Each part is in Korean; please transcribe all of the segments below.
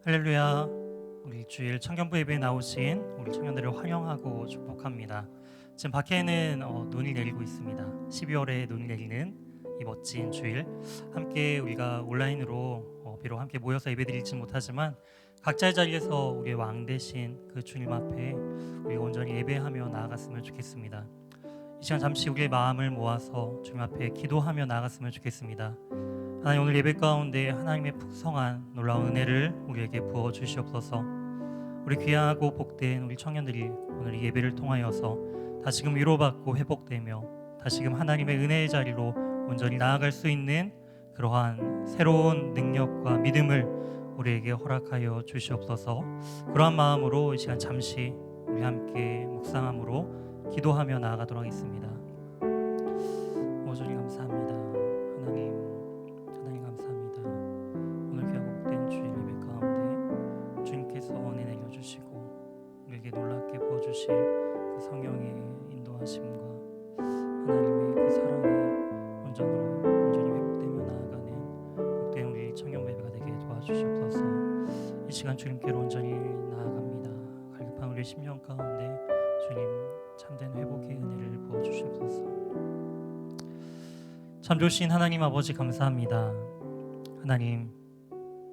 할렐루야. 우리 일주일 청년부 예배에 나오신 우리 청년들을 환영하고 축복합니다. 지금 밖에는 눈이 내리고 있습니다. 12월에 눈이 내리는 이 멋진 주일, 함께 우리가 온라인으로 비록 함께 모여서 예배드리지 못하지만 각자의 자리에서 우리의 왕 되신 그 주님 앞에 우리가 온전히 예배하며 나아갔으면 좋겠습니다. 이 시간 잠시 우리의 마음을 모아서 주님 앞에 기도하며 나아갔으면 좋겠습니다. 하나님, 오늘 예배 가운데 하나님의 풍성한 놀라운 은혜를 우리에게 부어 주시옵소서. 우리 귀하고 복된 우리 청년들이 오늘 이 예배를 통하여서 다시금 위로받고 회복되며 다시금 하나님의 은혜의 자리로 온전히 나아갈 수 있는 그러한 새로운 능력과 믿음을 우리에게 허락하여 주시옵소서. 그러한 마음으로 이 시간 잠시 우리 함께 묵상함으로 기도하며 나아가도록 하겠습니다. 오전이 감사합니다. 하나님 감사합니다. 오늘 귀하고 복된 주일 예배 가운데 주님께서 은혜 내려주시고 우리에게 놀랍게 부어주실 그 성령의 인도하심과 하나님의 그 사랑이 온전히 회복되며 나아가는 복된 우리 청년 예배가 되게 도와주시옵소서. 이 시간 주님께로 온전히 나아갑니다. 갈급한 우리 심령 가운데 주님 참된 회복의 은혜를 부어주시옵소서. 참 좋으신 하나님 아버지 감사합니다. 하나님,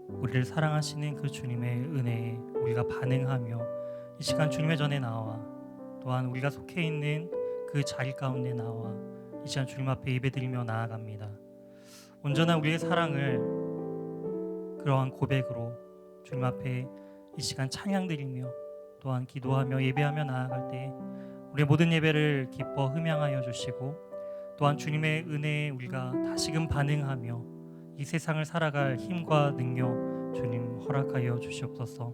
우리를 사랑하시는 그 주님의 은혜에 우리가 반응하며 이 시간 주님의 전에 나와 또한 우리가 속해 있는 그 자리 가운데 나와 이 시간 주님 앞에 예배드리며 나아갑니다. 온전한 우리의 사랑을 그러한 고백으로 주님 앞에 이 시간 찬양드리며 또한 기도하며 예배하며 나아갈 때 우리의 모든 예배를 기뻐 흠양하여 주시고 또한 주님의 은혜에 우리가 다시금 반응하며 이 세상을 살아갈 힘과 능력 주님 허락하여 주시옵소서.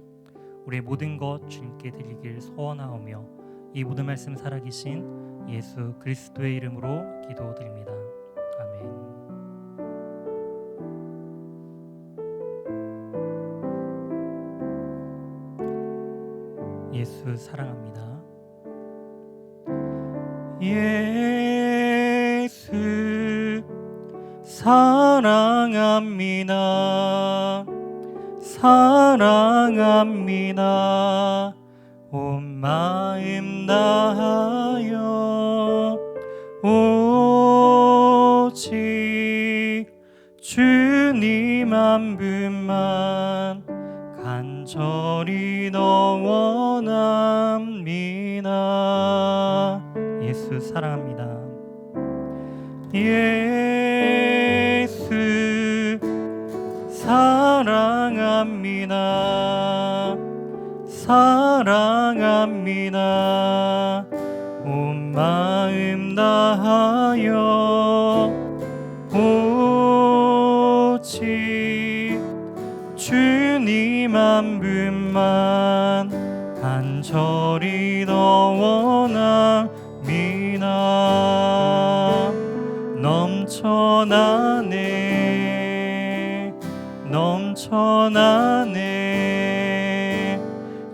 우리의 모든 것 주님께 드리길 소원하오며 이 모든 말씀 살아계신 예수 그리스도의 이름으로 기도드립니다. 아멘. 예수 사랑합니다. 예수 사랑합니다. 사랑합니다. 온 마음 다하여 오직 주님 한 분만 간절히 더 원합니다. 예수 사랑합니다. 예수 사랑합니다. 사랑합니다. 온 마음 다하여 오직 주님 한 분만 간절히 더 원합니다. 넘쳐나네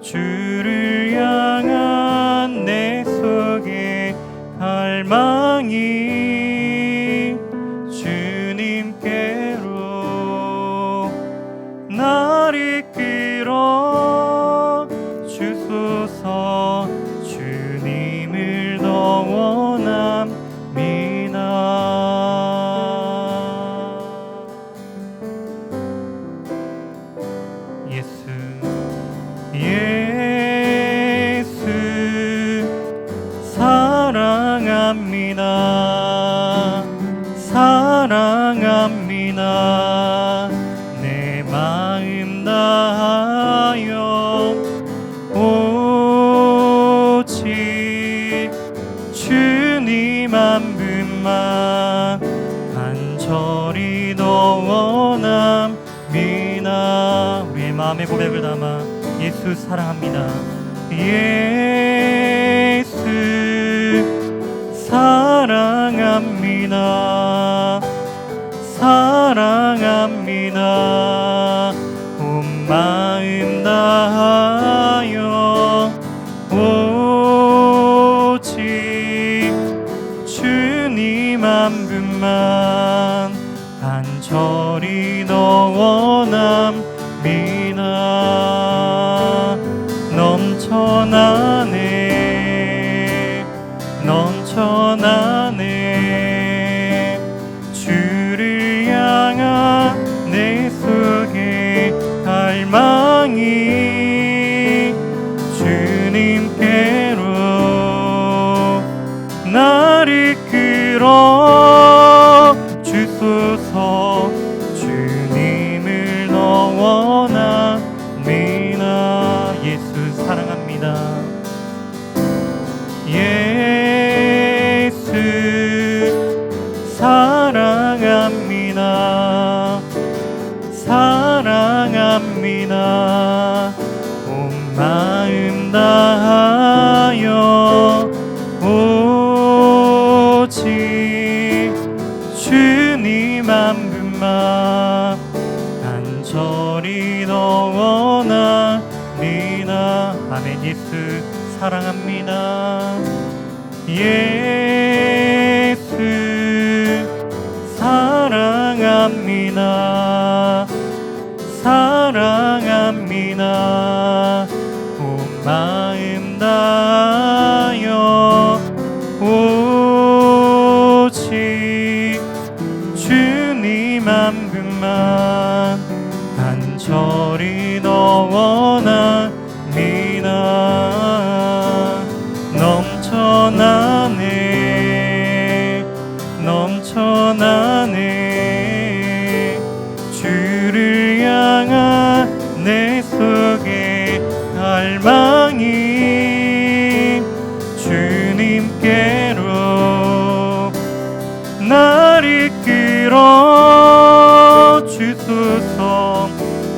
주를 향한 내 속에 갈망이 주님께로 날 이끌어 주소서. 주님을 더 원합니다. 예수 사랑합니다. 사랑합니다. 내 마음 다하여 오직 주님 한 분만 간절히 더 원합니다. 우리의 마음의 고백을 담아 예수 사랑합니다. 예수 사랑합니다. 사랑합니다. 온 마음 다하여 오직 주님 한 분만 간절히 더 원합니다. 넘쳐나네 넘쳐나네 주를 향한 내 속에 갈망이 주님께로 나를 끌어 주소서 주님을 더 원합니다. 예수 사랑합니다. 예수 사랑합니다. 사랑합니다. 온 마음 다하여 오직 주님 한 분만 간절히 더 원합니다. 아멘. 예수 사랑합니다. 예수 사랑합니다. 사랑합니다. 온 마음 다하여 오직 주님 한 분만 간절히 더 원합니다. 넘쳐나네 넘쳐나네 주를 향한 내 속에 갈망이 주님께로 나를 끌어 주소서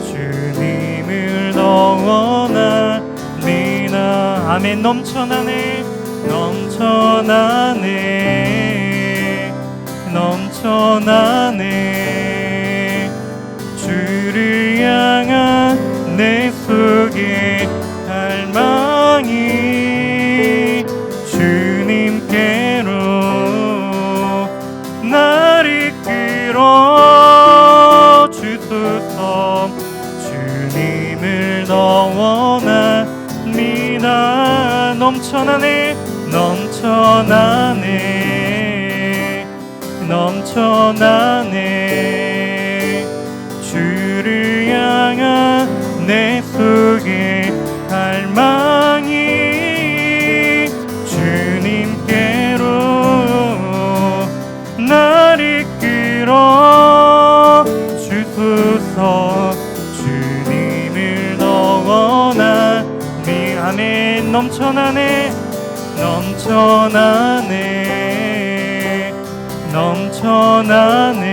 주님을 더 원합니다. 아멘. 넘쳐나네 넘쳐나네 넘쳐나네 주를 향한 내 속에 갈망이 주님께로 나를 끌어 주소서 주님을 더 원합니다. 넘쳐나네 넘쳐나네 넘쳐나네 주를 향한 내 속에 갈망이 주님께로 나를 끌어 주소서 주님을 더 원하니 아멘. 넘쳐나네 넘쳐나네 넘쳐나네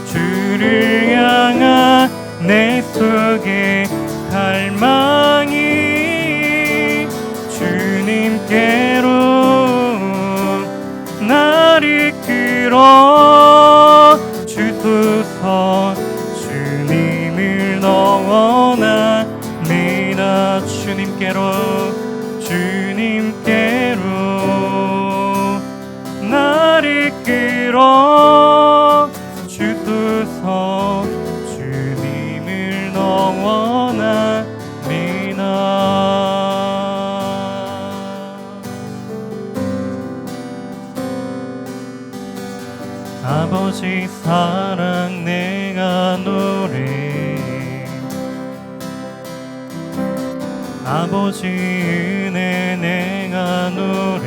주를 향한 내 속에 갈망이 주님께로 나를 끌어 주소서 주님을 더 원합니다. 주님께로 나를 끌어 주소서 주님을 더 원합니다. 아버지 사랑 내가 노래 아버지 은혜 내가 노래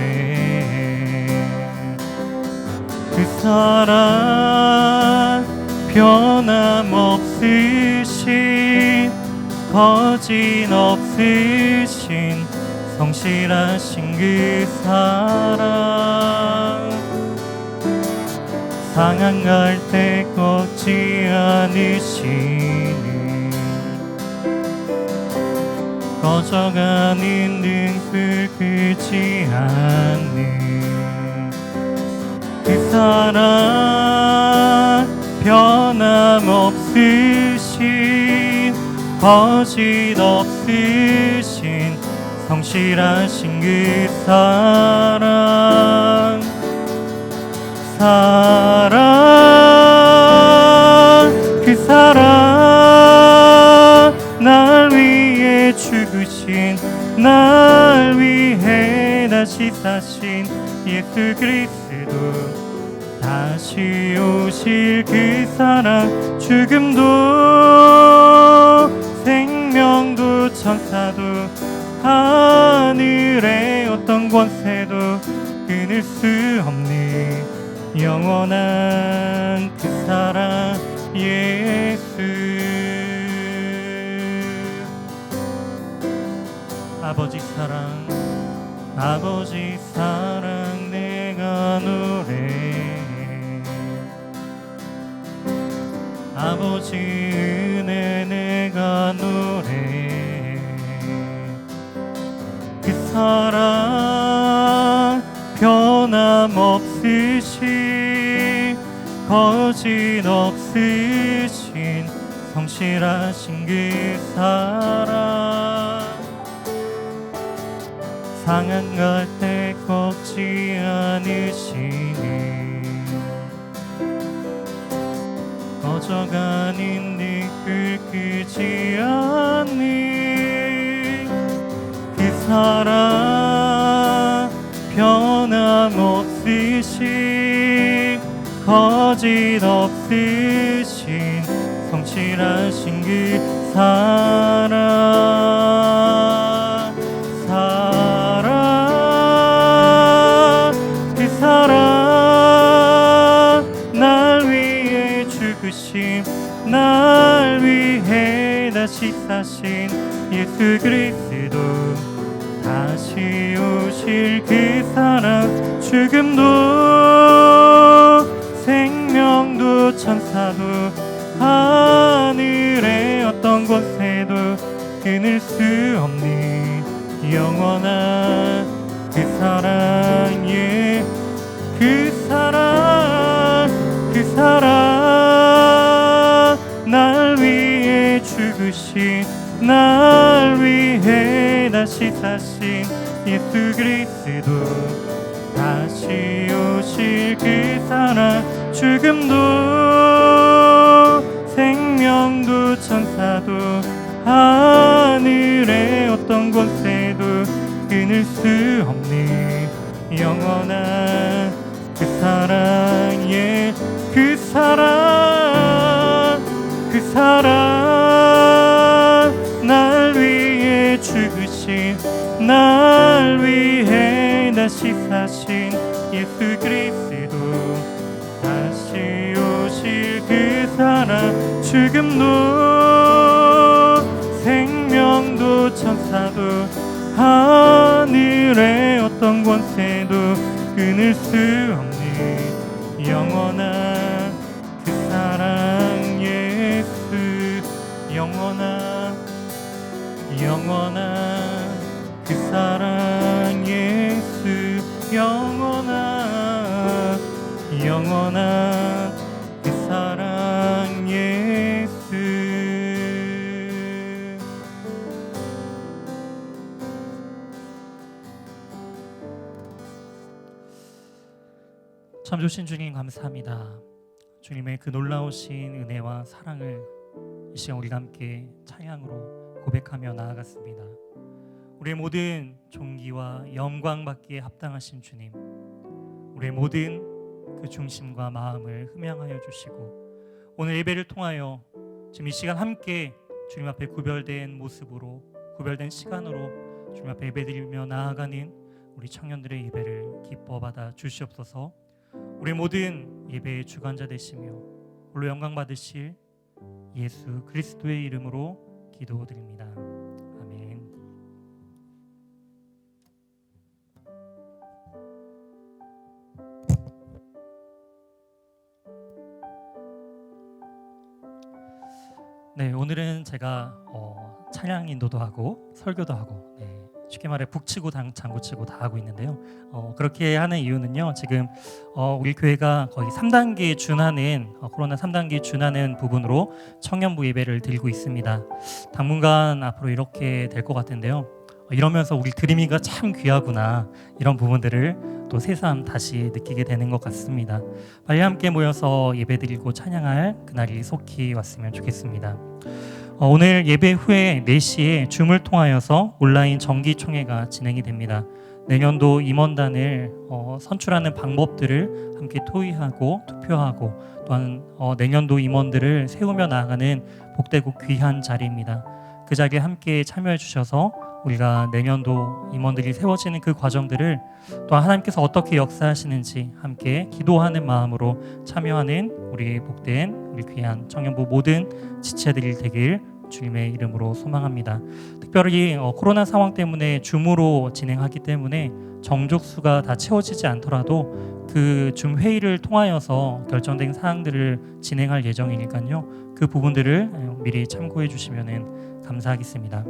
그 사랑 변함없으신 거짓 없으신 성실하신 그 사랑 상한갈 때 꺾지 않으시는 꺼져가는 등불 끄지 않는 그 사랑 변함없으신 거짓 없으신 성실하신 그 사랑 그 사랑 다시 사신 예수 그리스도 다시 오실 그 사랑 죽음도 생명도 천사도 하늘의 어떤 권세도 끊을 수 없는 영원한 그 사랑 예수 아버지 사랑 내가 노래해 아버지 은혜 내가 노래해 그 사랑 변함없으신 거짓 없으신 성실하신 그 사랑 상한 갈 때 꺾지 않으시는 꺼져가는 잎을 끄지 않는 그 사랑 변함없으신 거짓 없으신 성실하신 그 사랑 그 사랑 날 위해 죽으심 날 위해 다시 사신 예수 그리스도 다시 오실 그 사랑 죽음도 생명도 천사도 하늘의 어떤 권세도 끊을 수 없는 영원한 그 사랑 예 그 사랑 날 위해 죽으신 날 위해 다시 사신 예수 그리스도 다시 오실 그 사랑 죽음도 생명도 천사도 하늘의 어떤 권세도 끊을 수 없는 영원한 그 사랑 예 그 사랑 날 위해 죽으신 날 위해 다시 사신 예수 그리스도 다시 오실 그 사랑 죽음도 생명도 천사도 하늘의 어떤 권세도 끊을 수 없는 영원한 그 사랑 예수 영원한 그 사랑 예수 영원한 그 사랑 예수 참 좋으신 주님 감사합니다. 주님의 그 놀라우신 은혜와 사랑을 이 시간 우리가 함께 찬양으로 고백하며 나아갔습니다. 우리의 모든 존귀와 영광 받기에 합당하신 주님, 우리의 모든 그 중심과 마음을 흠양하여 주시고 오늘 예배를 통하여 지금 이 시간 함께 주님 앞에 구별된 모습으로 구별된 시간으로 주님 앞에 예배드리며 나아가는 우리 청년들의 예배를 기뻐 받아 주시옵소서. 우리 모든 예배의 주관자 되시며 홀로 영광 받으실 예수 그리스도의 이름으로 기도드립니다. 아멘. 네, 오늘은 제가 찬양 인도도 하고 설교도 하고 쉽게 말해 북치고 장구치고 다 하고 있는데요. 그렇게 하는 이유는요. 지금 우리 교회가 거의 3단계에 준하는 코로나 3단계에 준하는 부분으로 청년부 예배를 드리고 있습니다. 당분간 앞으로 이렇게 될 것 같은데요. 이러면서 우리 드림이가 참 귀하구나 이런 부분들을 또 새삼 다시 느끼게 되는 것 같습니다. 빨리 함께 모여서 예배드리고 찬양할 그날이 속히 왔으면 좋겠습니다. 오늘 예배 후에 4시에 줌을 통하여서 온라인 정기총회가 진행이 됩니다. 내년도 임원단을 선출하는 방법들을 함께 토의하고 투표하고 또한 내년도 임원들을 세우며 나아가는 복되고 귀한 자리입니다. 그 자리에 함께 참여해 주셔서 우리가 내년도 임원들이 세워지는 그 과정들을 또한 하나님께서 어떻게 역사하시는지 함께 기도하는 마음으로 참여하는 우리 복된 우리 귀한 청년부 모든 지체들이 되길 주님의 이름으로 소망합니다. 특별히 코로나 상황 때문에 줌으로 진행하기 때문에 정족수가 다 채워지지 않더라도 그 줌 회의를 통하여서 결정된 사항들을 진행할 예정이니까요. 그 부분들을 미리 참고해 주시면 감사하겠습니다.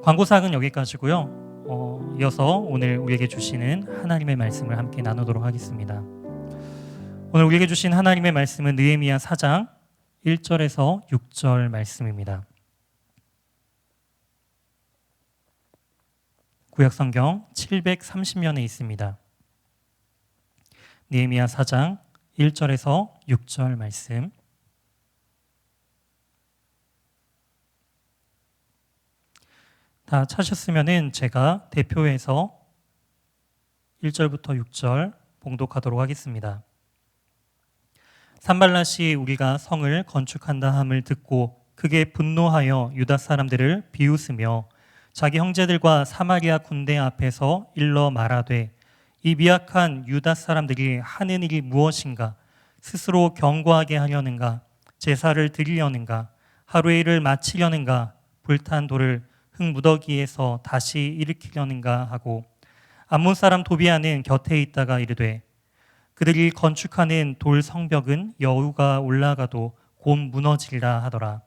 광고사항은 여기까지고요. 이어서 오늘 우리에게 주시는 하나님의 말씀을 함께 나누도록 하겠습니다. 오늘 우리에게 주신 하나님의 말씀은 느헤미야 4장 1절에서 6절 말씀입니다. 구약성경 730면에 있습니다. 느헤미야 4장 1절에서 6절 말씀. 다 찾으셨으면은 제가 대표해서 1절부터 6절 봉독하도록 하겠습니다. 산발랏이 우리가 성을 건축한다 함을 듣고 크게 분노하여 유다 사람들을 비웃으며 자기 형제들과 사마리아 군대 앞에서 일러 말하되 이 미약한 유다 사람들이 하는 일이 무엇인가? 스스로 경고하게 하려는가? 제사를 드리려는가? 하루의 일을 마치려는가? 불탄 돌을 흙무더기에서 다시 일으키려는가 하고 암몬 사람 도비아는 곁에 있다가 이르되 그들이 건축하는 돌 성벽은 여우가 올라가도 곧 무너지리라 하더라.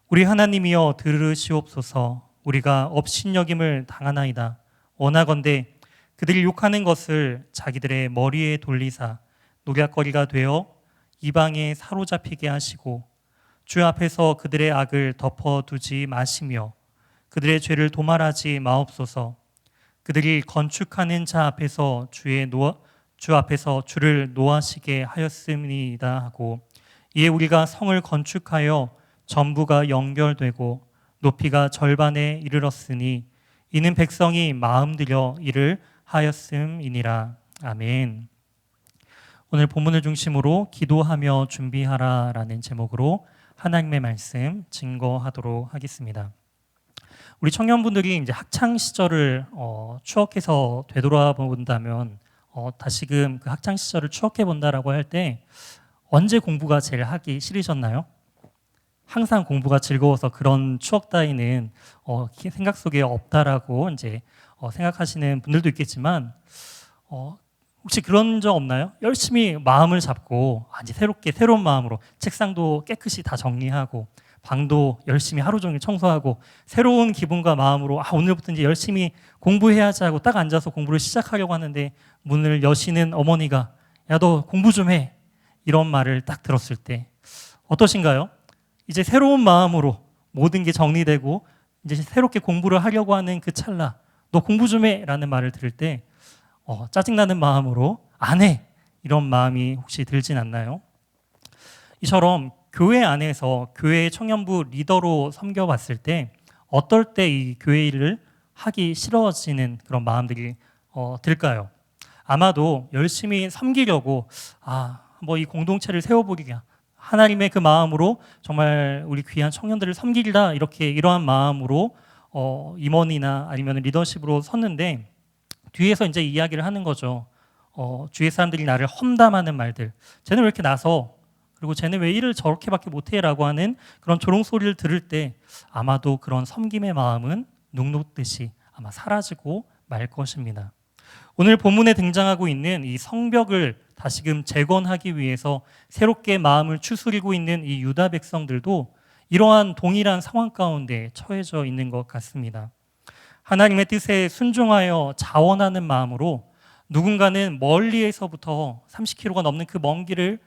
우리 하나님이여 들으시옵소서. 우리가 업신여김을 당하나이다. 원하건대 그들이 욕하는 것을 자기들의 머리에 돌리사 노략거리가 되어 이방에 사로잡히게 하시고 주 앞에서 그들의 악을 덮어두지 마시며 그들의 죄를 도말하지 마옵소서. 그들이 건축하는 자 앞에서 주 앞에서 주를 노하시게 하였음이다 하고 이에 우리가 성을 건축하여 전부가 연결되고 높이가 절반에 이르렀으니 이는 백성이 마음 들여 이를 하였음이니라. 아멘. 오늘 본문을 중심으로 기도하며 준비하라라는 제목으로 하나님의 말씀 증거하도록 하겠습니다. 우리 청년분들이 이제 학창 시절을 추억해서 되돌아본다면 다시금 그 학창 시절을 추억해 본다라고 할 때 언제 공부가 제일 하기 싫으셨나요? 항상 공부가 즐거워서 그런 추억 따위는 생각 속에 없다라고 이제 생각하시는 분들도 있겠지만 혹시 그런 적 없나요? 열심히 마음을 잡고 이제 새로운 마음으로 책상도 깨끗이 다 정리하고 방도 열심히 하루 종일 청소하고 새로운 기분과 마음으로 오늘부터 이제 열심히 공부해야지 하고 딱 앉아서 공부를 시작하려고 하는데 문을 여시는 어머니가 야, 너 공부 좀 해. 이런 말을 딱 들었을 때 어떠신가요? 이제 새로운 마음으로 모든 게 정리되고 이제 새롭게 공부를 하려고 하는 그 찰나 너 공부 좀 해 라는 말을 들을 때 짜증나는 마음으로 안 해. 이런 마음이 혹시 들진 않나요? 이처럼 교회 안에서 교회 청년부 리더로 섬겨봤을 때 어떨 때 이 교회 일을 하기 싫어지는 그런 마음들이 들까요? 아마도 열심히 섬기려고 뭐 이 공동체를 세워보기가 하나님의 그 마음으로 정말 우리 귀한 청년들을 섬기리라 이러한 마음으로 임원이나 아니면 리더십으로 섰는데 뒤에서 이제 이야기를 하는 거죠. 주위 사람들이 나를 험담하는 말들. 쟤는 왜 이렇게 나서 그리고 쟤는 왜 일을 저렇게밖에 못해? 라고 하는 그런 조롱소리를 들을 때 아마도 그런 섬김의 마음은 눅눅듯이 아마 사라지고 말 것입니다. 오늘 본문에 등장하고 있는 이 성벽을 다시금 재건하기 위해서 새롭게 마음을 추스리고 있는 이 유다 백성들도 이러한 동일한 상황 가운데 처해져 있는 것 같습니다. 하나님의 뜻에 순종하여 자원하는 마음으로 누군가는 멀리에서부터 30km가 넘는 그 먼 길을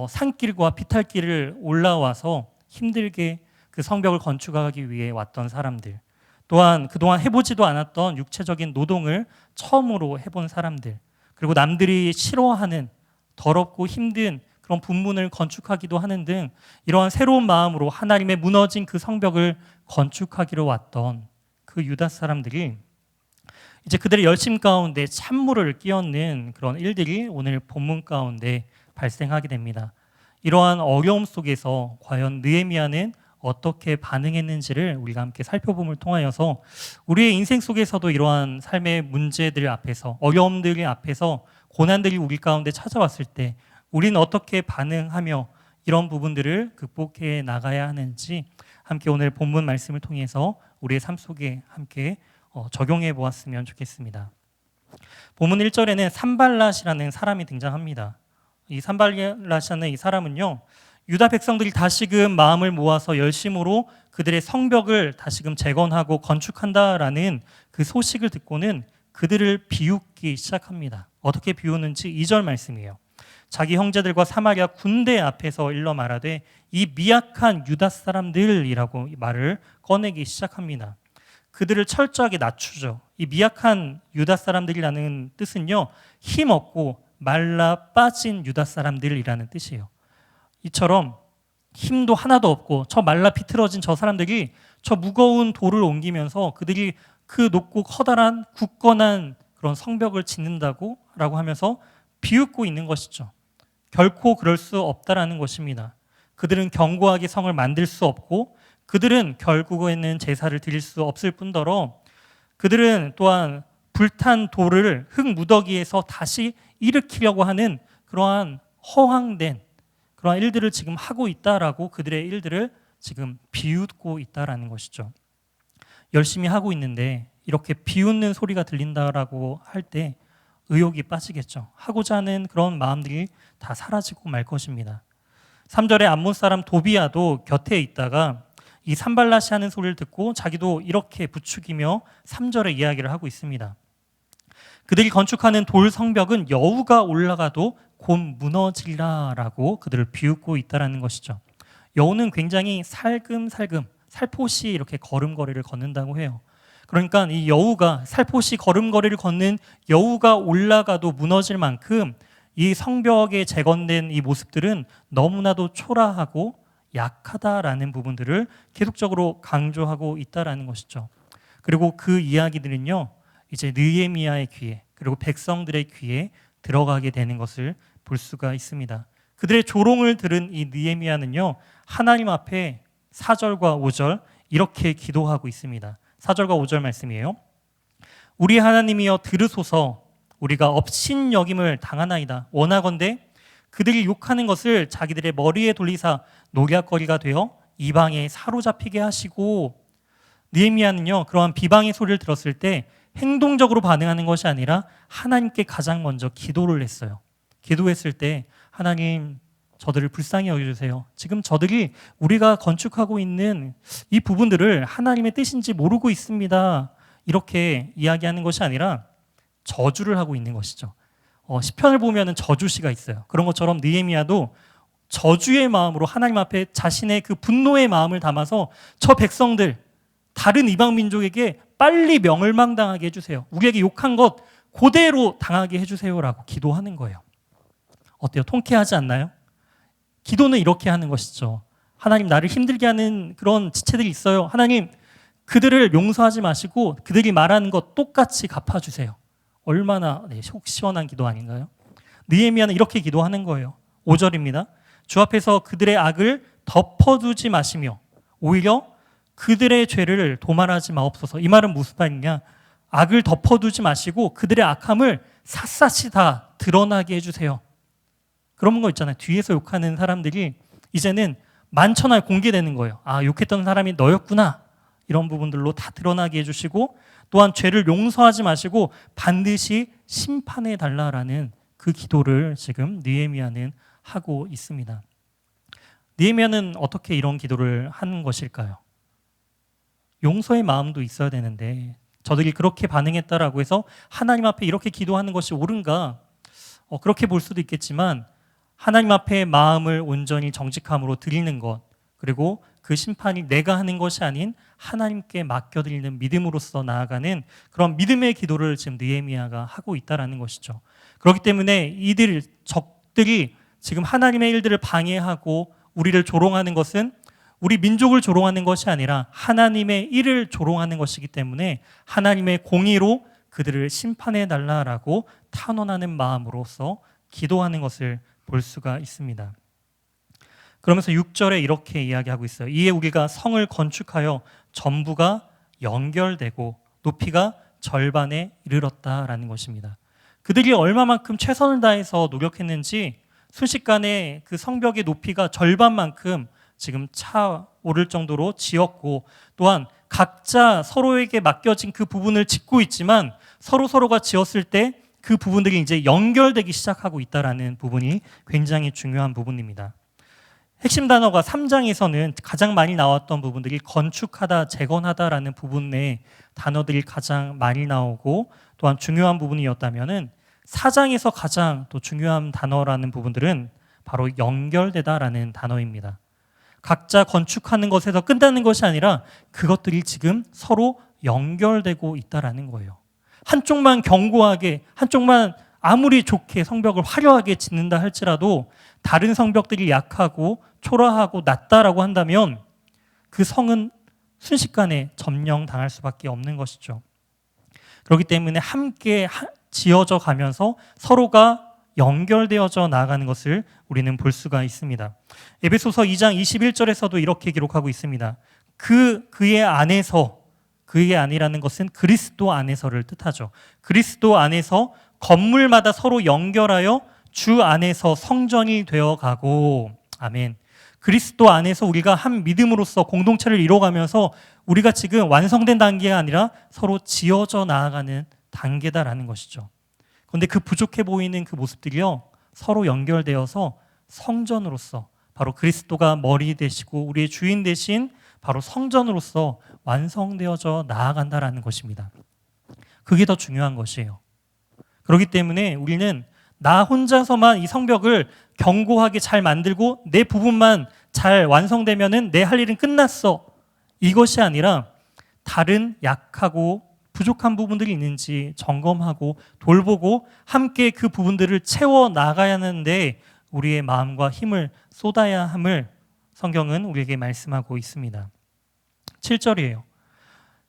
산길과 비탈길을 올라와서 힘들게 그 성벽을 건축하기 위해 왔던 사람들, 또한 그동안 해보지도 않았던 육체적인 노동을 처음으로 해본 사람들, 그리고 남들이 싫어하는 더럽고 힘든 그런 분문을 건축하기도 하는 등 이러한 새로운 마음으로 하나님의 무너진 그 성벽을 건축하기로 왔던 그 유다 사람들이 이제 그들의 열심 가운데 찬물을 끼얹는 그런 일들이 오늘 본문 가운데 발생하게 됩니다. 이러한 어려움 속에서 과연 느헤미야는 어떻게 반응했는지를 우리가 함께 살펴봄을 통하여서 우리의 인생 속에서도 이러한 삶의 문제들 앞에서, 어려움들 앞에서 고난들이 우리 가운데 찾아왔을 때 우리는 어떻게 반응하며 이런 부분들을 극복해 나가야 하는지 함께 오늘 본문 말씀을 통해서 우리의 삶 속에 함께 적용해 보았으면 좋겠습니다. 본문 1절에는 산발랏이라는 사람이 등장합니다. 이 산발랏이라는 이 사람은요, 유다 백성들이 다시금 마음을 모아서 열심으로 그들의 성벽을 다시금 재건하고 건축한다라는 그 소식을 듣고는 그들을 비웃기 시작합니다. 어떻게 비우는지 2절 말씀이에요. 자기 형제들과 사마리아 군대 앞에서 일러 말하되 이 미약한 유다 사람들이라고 말을 꺼내기 시작합니다. 그들을 철저하게 낮추죠. 이 미약한 유다 사람들이라는 뜻은요, 힘없고 말라 빠진 유다 사람들이라는 뜻이에요. 이처럼 힘도 하나도 없고 저 말라 비틀어진 저 사람들이 저 무거운 돌을 옮기면서 그들이 그 높고 커다란 굳건한 그런 성벽을 짓는다고 라고 하면서 비웃고 있는 것이죠. 결코 그럴 수 없다라는 것입니다. 그들은 견고하게 성을 만들 수 없고 그들은 결국에는 제사를 드릴 수 없을 뿐더러 그들은 또한 불탄 돌을 흙 무더기에서 다시 일으키려고 하는 그러한 허황된 그러한 일들을 지금 하고 있다라고 그들의 일들을 지금 비웃고 있다라는 것이죠. 열심히 하고 있는데 이렇게 비웃는 소리가 들린다라고 할 때 의욕이 빠지겠죠. 하고자 하는 그런 마음들이 다 사라지고 말 것입니다. 3절에 암몬 사람 도비야도 곁에 있다가 이 산발랏이 하는 소리를 듣고 자기도 이렇게 부추기며 3절에 이야기를 하고 있습니다. 그들이 건축하는 돌 성벽은 여우가 올라가도 곧 무너지리라라고 그들을 비웃고 있다라는 것이죠. 여우는 굉장히 살금살금 살포시 이렇게 걸음걸이를 걷는다고 해요. 그러니까 이 여우가 살포시 걸음걸이를 걷는 여우가 올라가도 무너질 만큼 이 성벽에 재건된 이 모습들은 너무나도 초라하고 약하다라는 부분들을 계속적으로 강조하고 있다라는 것이죠. 그리고 그 이야기들은요, 이제 느헤미야의 귀에 그리고 백성들의 귀에 들어가게 되는 것을 볼 수가 있습니다. 그들의 조롱을 들은 이 느헤미야는요, 하나님 앞에 4절과 5절 이렇게 기도하고 있습니다. 4절과 5절 말씀이에요. 우리 하나님이여 들으소서. 우리가 업신여김을 당하나이다. 원하건대 그들이 욕하는 것을 자기들의 머리에 돌리사 노략거리가 되어 이방에 사로잡히게 하시고. 느헤미야는요, 그러한 비방의 소리를 들었을 때 행동적으로 반응하는 것이 아니라 하나님께 가장 먼저 기도를 했어요. 기도했을 때 하나님, 저들을 불쌍히 여겨주세요. 지금 저들이 우리가 건축하고 있는 이 부분들을 하나님의 뜻인지 모르고 있습니다. 이렇게 이야기하는 것이 아니라 저주를 하고 있는 것이죠. 시편을 보면 저주시가 있어요. 그런 것처럼 느헤미야도 저주의 마음으로 하나님 앞에 자신의 그 분노의 마음을 담아서 저 백성들, 다른 이방 민족에게 빨리 명을망당하게 해주세요. 우리에게 욕한 것 그대로 당하게 해주세요라고 기도하는 거예요. 어때요? 통쾌하지 않나요? 기도는 이렇게 하는 것이죠. 하나님, 나를 힘들게 하는 그런 지체들이 있어요. 하나님, 그들을 용서하지 마시고 그들이 말하는 것 똑같이 갚아주세요. 얼마나 속 시원한 기도 아닌가요? 느헤미야는 이렇게 기도하는 거예요. 5절입니다. 주 앞에서 그들의 악을 덮어두지 마시며 오히려 그들의 죄를 도말하지 마옵소서. 이 말은 무슨 말이냐? 악을 덮어두지 마시고 그들의 악함을 샅샅이 다 드러나게 해주세요. 그런 거 있잖아요. 뒤에서 욕하는 사람들이 이제는 만천하에 공개되는 거예요. 아, 욕했던 사람이 너였구나. 이런 부분들로 다 드러나게 해주시고, 또한 죄를 용서하지 마시고 반드시 심판해 달라라는 그 기도를 지금 느헤미야는 하고 있습니다. 느헤미야는 어떻게 이런 기도를 하는 것일까요? 용서의 마음도 있어야 되는데 저들이 그렇게 반응했다라고 해서 하나님 앞에 이렇게 기도하는 것이 옳은가? 그렇게 볼 수도 있겠지만 하나님 앞에 마음을 온전히 정직함으로 드리는 것, 그리고 그 심판이 내가 하는 것이 아닌 하나님께 맡겨드리는 믿음으로써 나아가는 그런 믿음의 기도를 지금 느헤미야가 하고 있다는 것이죠. 그렇기 때문에 이들 적들이 지금 하나님의 일들을 방해하고 우리를 조롱하는 것은 우리 민족을 조롱하는 것이 아니라 하나님의 일을 조롱하는 것이기 때문에 하나님의 공의로 그들을 심판해 달라라고 탄원하는 마음으로서 기도하는 것을 볼 수가 있습니다. 그러면서 6절에 이렇게 이야기하고 있어요. 이에 우리가 성을 건축하여 전부가 연결되고 높이가 절반에 이르렀다라는 것입니다. 그들이 얼마만큼 최선을 다해서 노력했는지 순식간에 그 성벽의 높이가 절반만큼 지금 차오를 정도로 지었고, 또한 각자 서로에게 맡겨진 그 부분을 짓고 있지만 서로가 지었을 때 그 부분들이 이제 연결되기 시작하고 있다는 부분이 굉장히 중요한 부분입니다. 핵심 단어가 3장에서는 가장 많이 나왔던 부분들이 건축하다, 재건하다라는 부분의 단어들이 가장 많이 나오고, 또한 중요한 부분이었다면은 4장에서 가장 또 중요한 단어라는 부분들은 바로 연결되다라는 단어입니다. 각자 건축하는 것에서 끝나는 것이 아니라 그것들이 지금 서로 연결되고 있다라는 거예요. 한쪽만 견고하게, 한쪽만 아무리 좋게 성벽을 화려하게 짓는다 할지라도 다른 성벽들이 약하고 초라하고 낮다라고 한다면 그 성은 순식간에 점령당할 수밖에 없는 것이죠. 그렇기 때문에 함께 지어져 가면서 서로가 연결되어져 나아가는 것을 우리는 볼 수가 있습니다. 에베소서 2장 21절에서도 이렇게 기록하고 있습니다. 그의 안에서, 그의 안이라는 것은 그리스도 안에서를 뜻하죠. 그리스도 안에서 건물마다 서로 연결하여 주 안에서 성전이 되어가고, 아멘. 그리스도 안에서 우리가 한 믿음으로써 공동체를 이뤄가면서 우리가 지금 완성된 단계가 아니라 서로 지어져 나아가는 단계다라는 것이죠. 그런데 그 부족해 보이는 그 모습들이요, 서로 연결되어서 성전으로서, 바로 그리스도가 머리 되시고 우리의 주인 되신 바로 성전으로서 완성되어져 나아간다라는 것입니다. 그게 더 중요한 것이에요. 그렇기 때문에 우리는 나 혼자서만 이 성벽을 견고하게 잘 만들고 내 부분만 잘 완성되면은 내 할 일은 끝났어, 이것이 아니라 다른 약하고 부족한 부분들이 있는지 점검하고 돌보고 함께 그 부분들을 채워 나가야 하는데 우리의 마음과 힘을 쏟아야 함을 성경은 우리에게 말씀하고 있습니다. 7절이에요.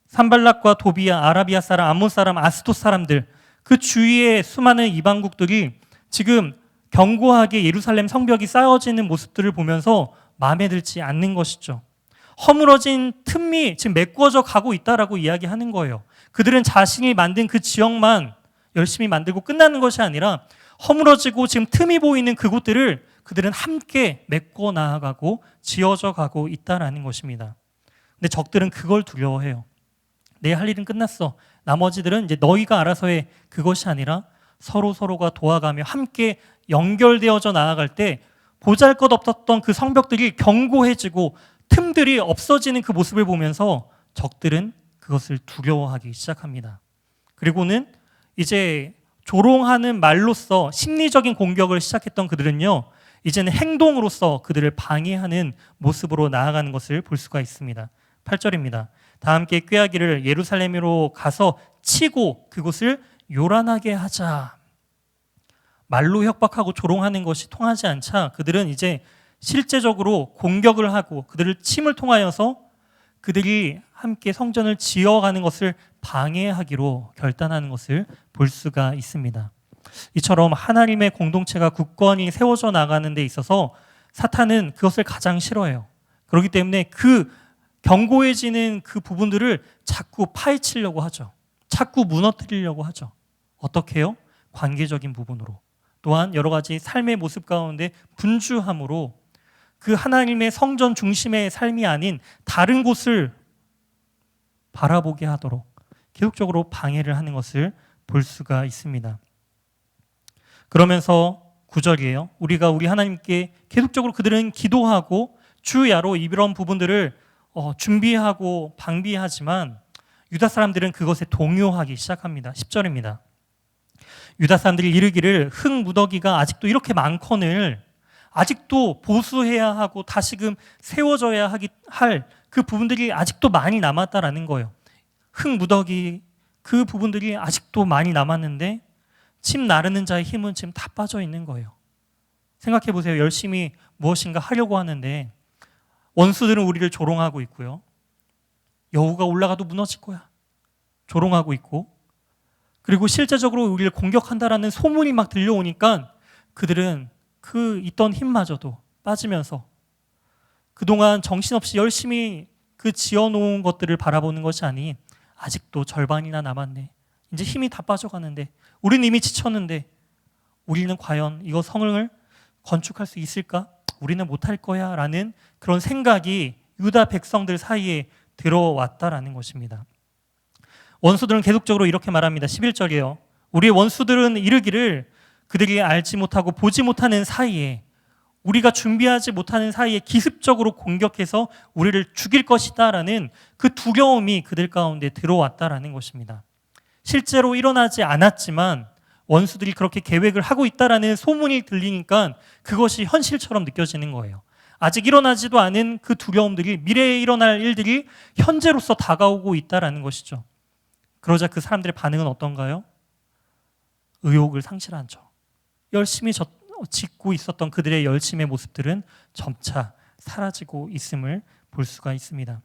산발락과 도비야, 아라비아 사람, 암몬 사람, 아스돗 사람들, 그 주위의 수많은 이방국들이 지금 견고하게 예루살렘 성벽이 쌓여지는 모습들을 보면서 마음에 들지 않는 것이죠. 허물어진 틈이 지금 메꿔져 가고 있다라고 이야기하는 거예요. 그들은 자신이 만든 그 지역만 열심히 만들고 끝나는 것이 아니라 허물어지고 지금 틈이 보이는 그곳들을 그들은 함께 메꿔 나아가고 지어져 가고 있다라는 것입니다. 근데 적들은 그걸 두려워해요. 내 할 일은 끝났어. 나머지들은 이제 너희가 알아서 해. 그것이 아니라 서로가 도와가며 함께 연결되어져 나아갈 때 보잘것없었던 그 성벽들이 견고해지고 틈들이 없어지는 그 모습을 보면서 적들은 그것을 두려워하기 시작합니다. 그리고는 이제 조롱하는 말로써 심리적인 공격을 시작했던 그들은요, 이제는 행동으로써 그들을 방해하는 모습으로 나아가는 것을 볼 수가 있습니다. 8절입니다. 다 함께 꾀하기를 예루살렘으로 가서 치고 그곳을 요란하게 하자. 말로 협박하고 조롱하는 것이 통하지 않자 그들은 이제 실제적으로 공격을 하고 그들을 침을 통하여서 그들이 함께 성전을 지어가는 것을 방해하기로 결단하는 것을 볼 수가 있습니다. 이처럼 하나님의 공동체가 굳건히 세워져 나가는 데 있어서 사탄은 그것을 가장 싫어해요. 그렇기 때문에 그 견고해지는 그 부분들을 자꾸 파헤치려고 하죠. 자꾸 무너뜨리려고 하죠. 어떻게 해요? 관계적인 부분으로. 또한 여러 가지 삶의 모습 가운데 분주함으로 그 하나님의 성전 중심의 삶이 아닌 다른 곳을 바라보게 하도록 계속적으로 방해를 하는 것을 볼 수가 있습니다. 그러면서 9절이에요. 우리가 우리 하나님께 계속적으로 그들은 기도하고 주야로 이런 부분들을 준비하고 방비하지만 유다 사람들은 그것에 동요하기 시작합니다. 10절입니다. 유다 사람들이 이르기를 흙 무더기가 아직도 이렇게 많거늘 아직도 보수해야 하고 다시금 세워져야 할 그 부분들이 아직도 많이 남았다라는 거예요. 흙 무더기 그 부분들이 아직도 많이 남았는데 침 나르는 자의 힘은 지금 다 빠져 있는 거예요. 생각해 보세요. 열심히 무엇인가 하려고 하는데 원수들은 우리를 조롱하고 있고요. 여우가 올라가도 무너질 거야. 조롱하고 있고 그리고 실제적으로 우리를 공격한다라는 소문이 막 들려오니까 그들은 그 있던 힘마저도 빠지면서 그동안 정신없이 열심히 그 지어놓은 것들을 바라보는 것이 아닌 아직도 절반이나 남았네. 이제 힘이 다 빠져가는데 우리는 이미 지쳤는데 우리는 과연 이거 성을 건축할 수 있을까? 우리는 못할 거야 라는 그런 생각이 유다 백성들 사이에 들어왔다라는 것입니다. 원수들은 계속적으로 이렇게 말합니다. 11절이에요. 우리의 원수들은 이르기를 그들이 알지 못하고 보지 못하는 사이에 우리가 준비하지 못하는 사이에 기습적으로 공격해서 우리를 죽일 것이다 라는 그 두려움이 그들 가운데 들어왔다라는 것입니다. 실제로 일어나지 않았지만 원수들이 그렇게 계획을 하고 있다라는 소문이 들리니까 그것이 현실처럼 느껴지는 거예요. 아직 일어나지도 않은 그 두려움들이 미래에 일어날 일들이 현재로서 다가오고 있다라는 것이죠. 그러자 그 사람들의 반응은 어떤가요? 의욕을 상실하죠. 열심히 짓고 있었던 그들의 열심의 모습들은 점차 사라지고 있음을 볼 수가 있습니다.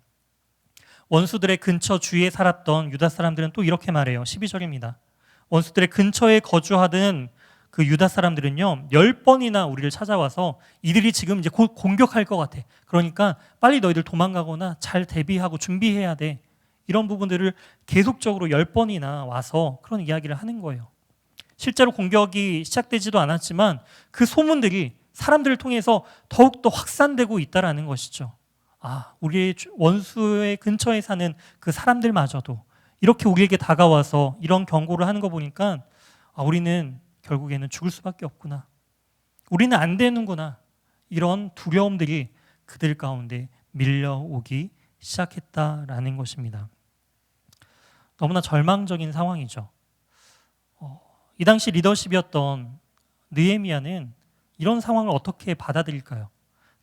원수들의 근처 주위에 살았던 유다 사람들은 또 이렇게 말해요. 12절입니다. 원수들의 근처에 거주하던 그 유다 사람들은요 10번이나 우리를 찾아와서 이들이 지금 이제 곧 공격할 것 같아. 그러니까 빨리 너희들 도망가거나 잘 대비하고 준비해야 돼. 이런 부분들을 계속적으로 10번이나 와서 그런 이야기를 하는 거예요. 실제로 공격이 시작되지도 않았지만 그 소문들이 사람들을 통해서 더욱더 확산되고 있다는 것이죠. 우리의 원수의 근처에 사는 그 사람들마저도 이렇게 우리에게 다가와서 이런 경고를 하는 거 보니까 우리는 결국에는 죽을 수밖에 없구나. 우리는 안 되는구나. 이런 두려움들이 그들 가운데 밀려오기 시작했다라는 것입니다. 너무나 절망적인 상황이죠. 이 당시 리더십이었던 느헤미야는 이런 상황을 어떻게 받아들일까요?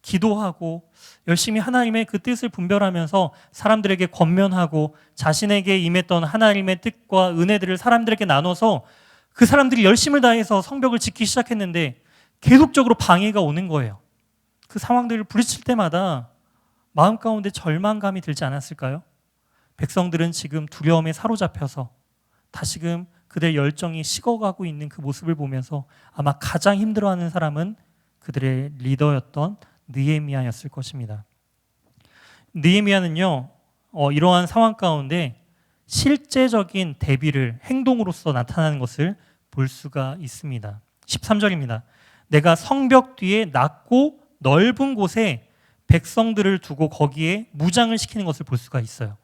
기도하고 열심히 하나님의 그 뜻을 분별하면서 사람들에게 권면하고 자신에게 임했던 하나님의 뜻과 은혜들을 사람들에게 나눠서 그 사람들이 열심을 다해서 성벽을 짓기 시작했는데 계속적으로 방해가 오는 거예요. 그 상황들을 부딪힐 때마다 마음 가운데 절망감이 들지 않았을까요? 백성들은 지금 두려움에 사로잡혀서 다시금 그들의 열정이 식어가고 있는 그 모습을 보면서 아마 가장 힘들어하는 사람은 그들의 리더였던 느헤미야였을 것입니다. 느헤미야는요, 이러한 상황 가운데 실제적인 대비를 행동으로서 나타나는 것을 볼 수가 있습니다. 13절입니다. 내가 성벽 뒤에 낮고 넓은 곳에 백성들을 두고 거기에 무장을 시키는 것을 볼 수가 있어요.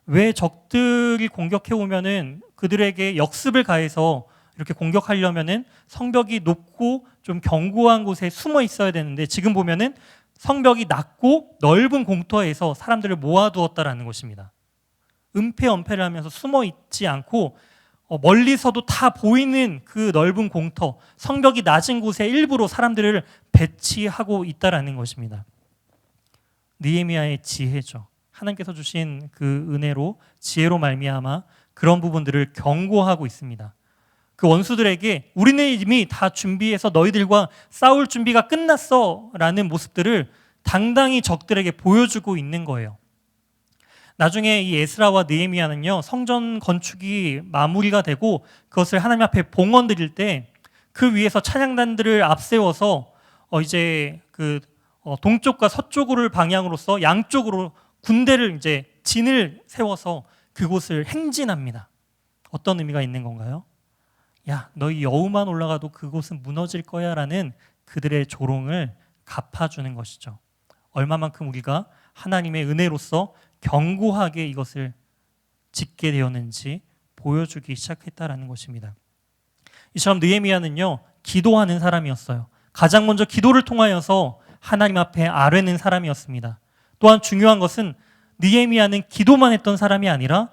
왜 적들이 공격해 오면은 그들에게 역습을 가해서 이렇게 공격하려면은 성벽이 높고 좀 견고한 곳에 숨어 있어야 되는데 지금 보면은 성벽이 낮고 넓은 공터에서 사람들을 모아두었다라는 것입니다. 은폐언폐를 하면서 숨어 있지 않고 멀리서도 다 보이는 그 넓은 공터, 성벽이 낮은 곳에 일부러 사람들을 배치하고 있다라는 것입니다. 느헤미야의 지혜죠. 하나님께서 주신 그 은혜로 지혜로 말미암아 그런 부분들을 경고하고 있습니다. 그 원수들에게 우리는 이미 다 준비해서 너희들과 싸울 준비가 끝났어 라는 모습들을 당당히 적들에게 보여주고 있는 거예요. 나중에 이 에스라와 느헤미야는요 성전 건축이 마무리가 되고 그것을 하나님 앞에 봉헌 드릴 때 그 위에서 찬양단들을 앞세워서 이제 그 동쪽과 서쪽을 방향으로서 양쪽으로 군대를 이제 진을 세워서 그곳을 행진합니다. 어떤 의미가 있는 건가요? 야, 너희 여우만 올라가도 그곳은 무너질 거야 라는 그들의 조롱을 갚아주는 것이죠. 얼마만큼 우리가 하나님의 은혜로서 견고하게 이것을 짓게 되었는지 보여주기 시작했다라는 것입니다. 이처럼 느헤미야는요 기도하는 사람이었어요. 가장 먼저 기도를 통하여서 하나님 앞에 아뢰는 사람이었습니다. 또한 중요한 것은 느헤미야는 기도만 했던 사람이 아니라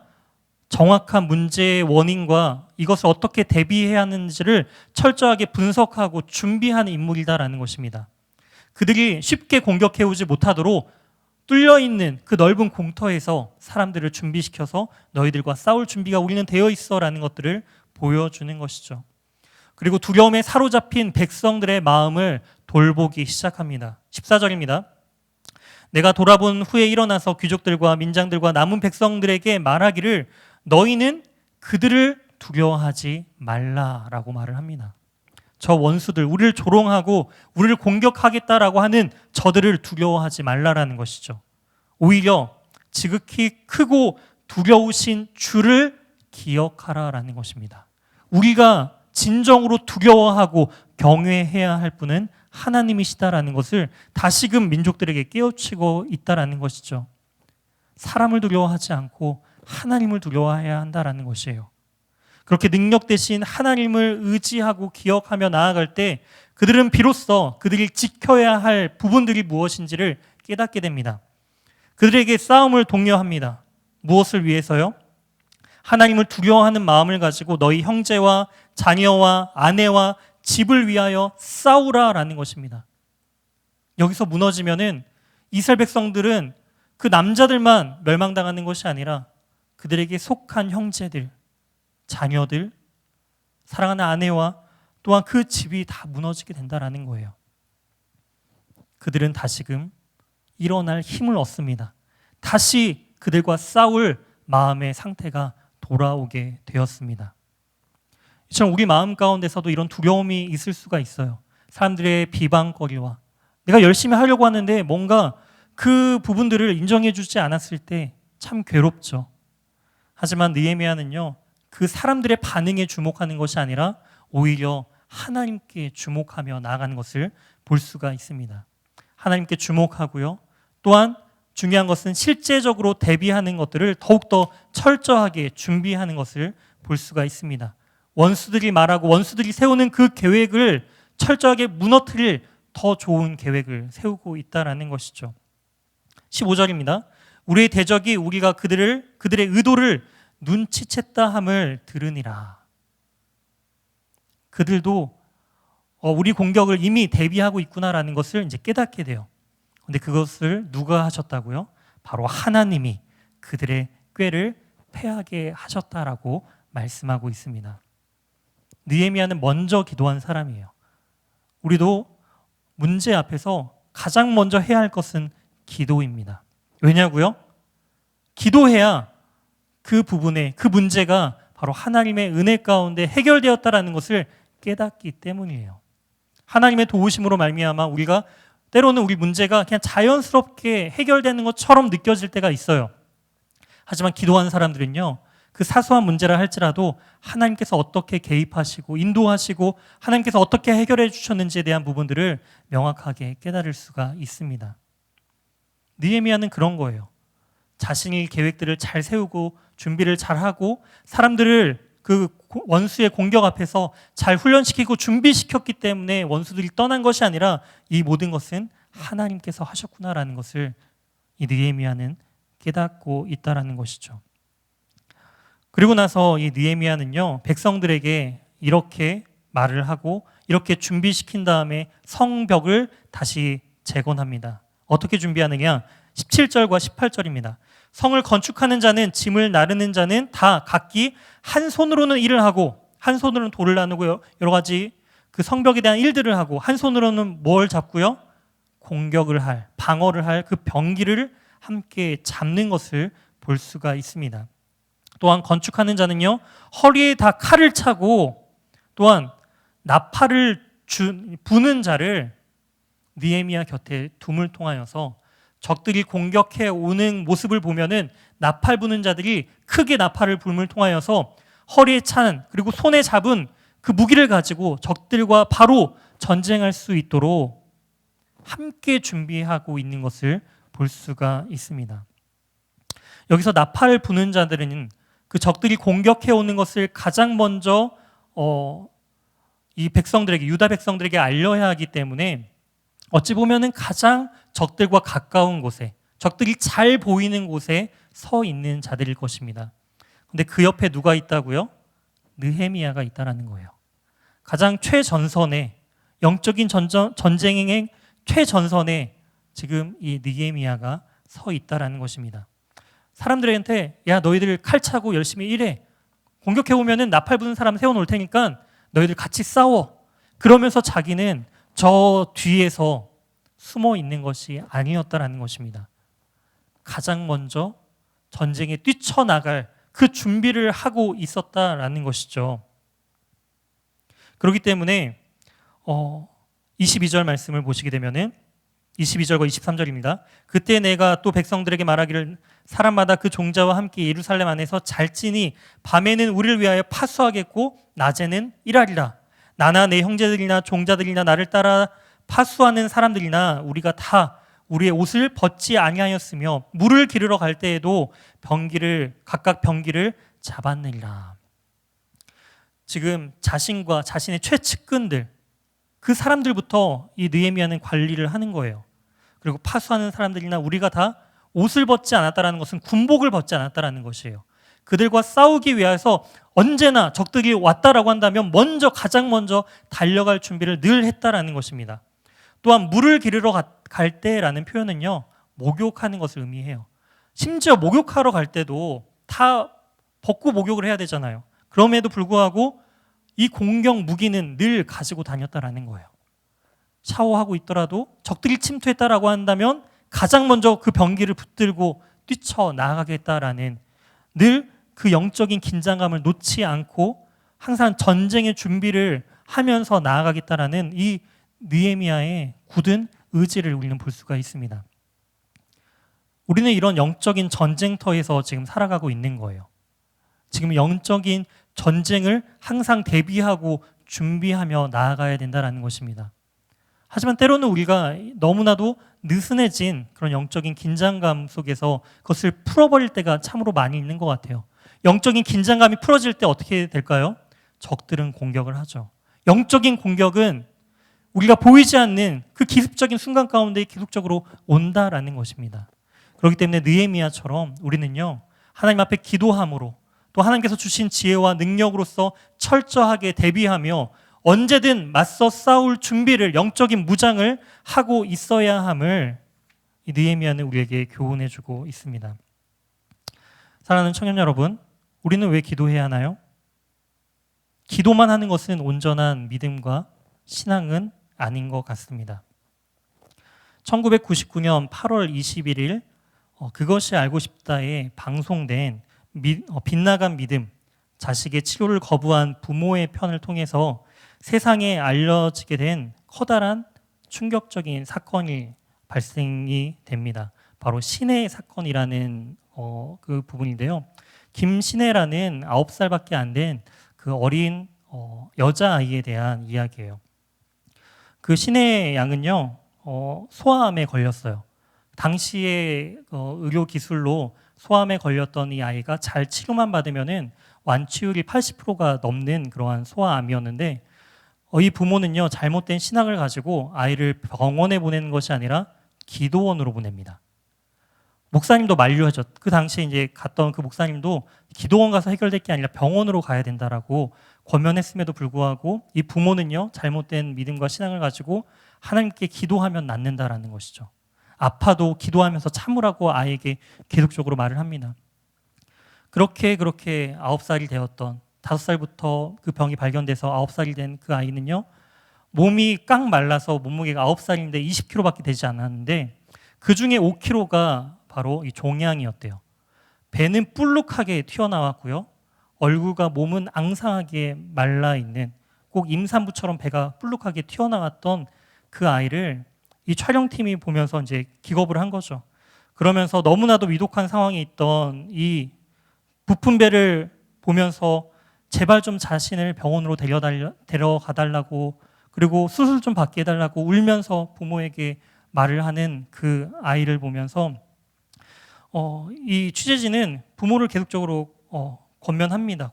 정확한 문제의 원인과 이것을 어떻게 대비해야 하는지를 철저하게 분석하고 준비하는 인물이다라는 것입니다. 그들이 쉽게 공격해오지 못하도록 뚫려있는 그 넓은 공터에서 사람들을 준비시켜서 너희들과 싸울 준비가 우리는 되어 있어라는 것들을 보여주는 것이죠. 그리고 두려움에 사로잡힌 백성들의 마음을 돌보기 시작합니다. 14절입니다. 내가 돌아본 후에 일어나서 귀족들과 민장들과 남은 백성들에게 말하기를 너희는 그들을 두려워하지 말라라고 말을 합니다. 저 원수들, 우리를 조롱하고 우리를 공격하겠다라고 하는 저들을 두려워하지 말라라는 것이죠. 오히려 지극히 크고 두려우신 주를 기억하라라는 것입니다. 우리가 진정으로 두려워하고 경외해야 할 분은 하나님이시다라는 것을 다시금 민족들에게 깨우치고 있다라는 것이죠. 사람을 두려워하지 않고 하나님을 두려워해야 한다라는 것이에요. 그렇게 능력 대신 하나님을 의지하고 기억하며 나아갈 때 그들은 비로소 그들이 지켜야 할 부분들이 무엇인지를 깨닫게 됩니다. 그들에게 싸움을 독려합니다. 무엇을 위해서요? 하나님을 두려워하는 마음을 가지고 너희 형제와 자녀와 아내와 집을 위하여 싸우라라는 것입니다. 여기서 무너지면은 이스라엘 백성들은 그 남자들만 멸망당하는 것이 아니라 그들에게 속한 형제들, 자녀들, 사랑하는 아내와 또한 그 집이 다 무너지게 된다라는 거예요. 그들은 다시금 일어날 힘을 얻습니다. 다시 그들과 싸울 마음의 상태가 돌아오게 되었습니다. 이처럼 우리 마음 가운데서도 이런 두려움이 있을 수가 있어요. 사람들의 비방거리와 내가 열심히 하려고 하는데 뭔가 그 부분들을 인정해 주지 않았을 때 참 괴롭죠. 하지만 느헤미야는요, 그 사람들의 반응에 주목하는 것이 아니라 오히려 하나님께 주목하며 나아가는 것을 볼 수가 있습니다. 하나님께 주목하고요. 또한 중요한 것은 실제적으로 대비하는 것들을 더욱더 철저하게 준비하는 것을 볼 수가 있습니다. 원수들이 말하고 원수들이 세우는 그 계획을 철저하게 무너뜨릴 더 좋은 계획을 세우고 있다는 것이죠. 15절입니다. 우리의 대적이 우리가 그들의 의도를 눈치챘다 함을 들으니라. 그들도 우리 공격을 이미 대비하고 있구나라는 것을 이제 깨닫게 돼요. 그런데 그것을 누가 하셨다고요? 바로 하나님이 그들의 꾀를 패하게 하셨다라고 말씀하고 있습니다. 느헤미야는 먼저 기도한 사람이에요. 우리도 문제 앞에서 가장 먼저 해야 할 것은 기도입니다. 왜냐고요? 기도해야 그 부분에 그 문제가 바로 하나님의 은혜 가운데 해결되었다라는 것을 깨닫기 때문이에요. 하나님의 도우심으로 말미암아 우리가 때로는 우리 문제가 그냥 자연스럽게 해결되는 것처럼 느껴질 때가 있어요. 하지만 기도하는 사람들은요, 그 사소한 문제라 할지라도 하나님께서 어떻게 개입하시고 인도하시고 하나님께서 어떻게 해결해 주셨는지에 대한 부분들을 명확하게 깨달을 수가 있습니다. 느헤미야는 그런 거예요. 자신의 계획들을 잘 세우고 준비를 잘하고 사람들을 그 원수의 공격 앞에서 잘 훈련시키고 준비시켰기 때문에 원수들이 떠난 것이 아니라 이 모든 것은 하나님께서 하셨구나라는 것을 이 느헤미야는 깨닫고 있다라는 것이죠. 그리고 나서 이 느헤미야는요, 백성들에게 이렇게 말을 하고 이렇게 준비시킨 다음에 성벽을 다시 재건합니다. 어떻게 준비하느냐? 17절과 18절입니다. 성을 건축하는 자는 짐을 나르는 자는 다 각기 한 손으로는 일을 하고 한 손으로는 돌을 나누고 여러 가지 그 성벽에 대한 일들을 하고 한 손으로는 뭘 잡고요? 공격을 할, 방어를 할 그 병기를 함께 잡는 것을 볼 수가 있습니다. 또한 건축하는 자는요, 허리에 다 칼을 차고 또한 나팔을 부는 자를 느헤미야 곁에 둠을 통하여서 적들이 공격해 오는 모습을 보면은 나팔 부는 자들이 크게 나팔을 불음을 통하여서 허리에 찬 그리고 손에 잡은 그 무기를 가지고 적들과 바로 전쟁할 수 있도록 함께 준비하고 있는 것을 볼 수가 있습니다. 여기서 나팔을 부는 자들은 그 적들이 공격해 오는 것을 가장 먼저 이 백성들에게, 유다 백성들에게 알려야 하기 때문에 어찌 보면은 가장 적들과 가까운 곳에, 적들이 잘 보이는 곳에 서 있는 자들일 것입니다. 그런데 그 옆에 누가 있다고요? 느헤미야가 있다라는 거예요. 가장 최전선에, 영적인 전쟁의 최전선에 지금 이 느헤미야가 서 있다라는 것입니다. 사람들한테 야, 너희들 칼 차고 열심히 일해. 공격해 오면은 나팔 부는 사람 세워놓을 테니까 너희들 같이 싸워. 그러면서 자기는 저 뒤에서 숨어 있는 것이 아니었다라는 것입니다. 가장 먼저 전쟁에 뛰쳐나갈 그 준비를 하고 있었다라는 것이죠. 그렇기 때문에 22절 말씀을 보시게 되면은 22절과 23절입니다. 그때 내가 또 백성들에게 말하기를 사람마다 그 종자와 함께 예루살렘 안에서 잘지니 밤에는 우리를 위하여 파수하겠고 낮에는 일하리라. 나나 내 형제들이나 종자들이나 나를 따라 파수하는 사람들이나 우리가 다 우리의 옷을 벗지 아니하였으며 물을 기르러 갈 때에도 각각 병기를 잡았느니라. 지금 자신과 자신의 최측근들 그 사람들부터 이 느헤미야는 관리를 하는 거예요. 그리고 파수하는 사람들이나 우리가 다 옷을 벗지 않았다라는 것은 군복을 벗지 않았다라는 것이에요. 그들과 싸우기 위해서 언제나 적들이 왔다라고 한다면 가장 먼저 달려갈 준비를 늘 했다라는 것입니다. 또한 물을 기르러 갈 때라는 표현은요, 목욕하는 것을 의미해요. 심지어 목욕하러 갈 때도 다 벗고 목욕을 해야 되잖아요. 그럼에도 불구하고 이 공격 무기는 늘 가지고 다녔다라는 거예요. 샤워하고 있더라도 적들이 침투했다라고 한다면 가장 먼저 그 병기를 붙들고 뛰쳐나가겠다라는 늘 그 영적인 긴장감을 놓지 않고 항상 전쟁의 준비를 하면서 나아가겠다라는 이 느헤미야의 굳은 의지를 우리는 볼 수가 있습니다. 우리는 이런 영적인 전쟁터에서 지금 살아가고 있는 거예요. 지금 영적인 전쟁을 항상 대비하고 준비하며 나아가야 된다는 것입니다. 하지만 때로는 우리가 너무나도 느슨해진 그런 영적인 긴장감 속에서 그것을 풀어버릴 때가 참으로 많이 있는 것 같아요. 영적인 긴장감이 풀어질 때 어떻게 될까요? 적들은 공격을 하죠. 영적인 공격은 우리가 보이지 않는 그 기습적인 순간 가운데 계속적으로 온다라는 것입니다. 그렇기 때문에 느헤미야처럼 우리는요, 하나님 앞에 기도함으로 또 하나님께서 주신 지혜와 능력으로서 철저하게 대비하며 언제든 맞서 싸울 준비를, 영적인 무장을 하고 있어야 함을 이 느헤미야는 우리에게 교훈해주고 있습니다. 사랑하는 청년 여러분, 우리는 왜 기도해야 하나요? 기도만 하는 것은 온전한 믿음과 신앙은 아닌 것 같습니다. 1999년 8월 21일 그것이 알고 싶다에 방송된 빗나간 믿음, 자식의 치료를 거부한 부모의 편을 통해서 세상에 알려지게 된 커다란 충격적인 사건이 발생이 됩니다. 바로 신의 사건이라는 그 부분인데요. 김신혜라는 9살밖에 안 된 그 어린 여자아이에 대한 이야기예요. 그 신혜 양은요, 소아암에 걸렸어요. 당시의 의료 기술로 소아암에 걸렸던 이 아이가 잘 치료만 받으면은 완치율이 80%가 넘는 그러한 소아암이었는데 이 부모는요, 잘못된 신앙을 가지고 아이를 병원에 보내는 것이 아니라 기도원으로 보냅니다. 목사님도 만류하죠. 그 당시에 이제 갔던 그 목사님도 기도원 가서 해결될 게 아니라 병원으로 가야 된다라고 권면했음에도 불구하고 이 부모는요, 잘못된 믿음과 신앙을 가지고 하나님께 기도하면 낫는다라는 것이죠. 아파도 기도하면서 참으라고 아이에게 계속적으로 말을 합니다. 그렇게 9살이 되었던 5살부터 그 병이 발견돼서 9살이 된 그 아이는요, 몸이 깡 말라서 몸무게가 9살인데 20kg밖에 되지 않았는데 그 중에 5kg가 바로 이 종양이었대요. 배는 뿔룩하게 튀어나왔고요. 얼굴과 몸은 앙상하게 말라있는, 꼭 임산부처럼 배가 뿔룩하게 튀어나왔던 그 아이를 이 촬영팀이 보면서 이제 기겁을 한 거죠. 그러면서 너무나도 위독한 상황에 있던 이 부푼 배를 보면서 제발 좀 자신을 병원으로 데려가 달라고, 그리고 수술 좀 받게 해달라고 울면서 부모에게 말을 하는 그 아이를 보면서 이 취재진은 부모를 계속적으로 권유합니다.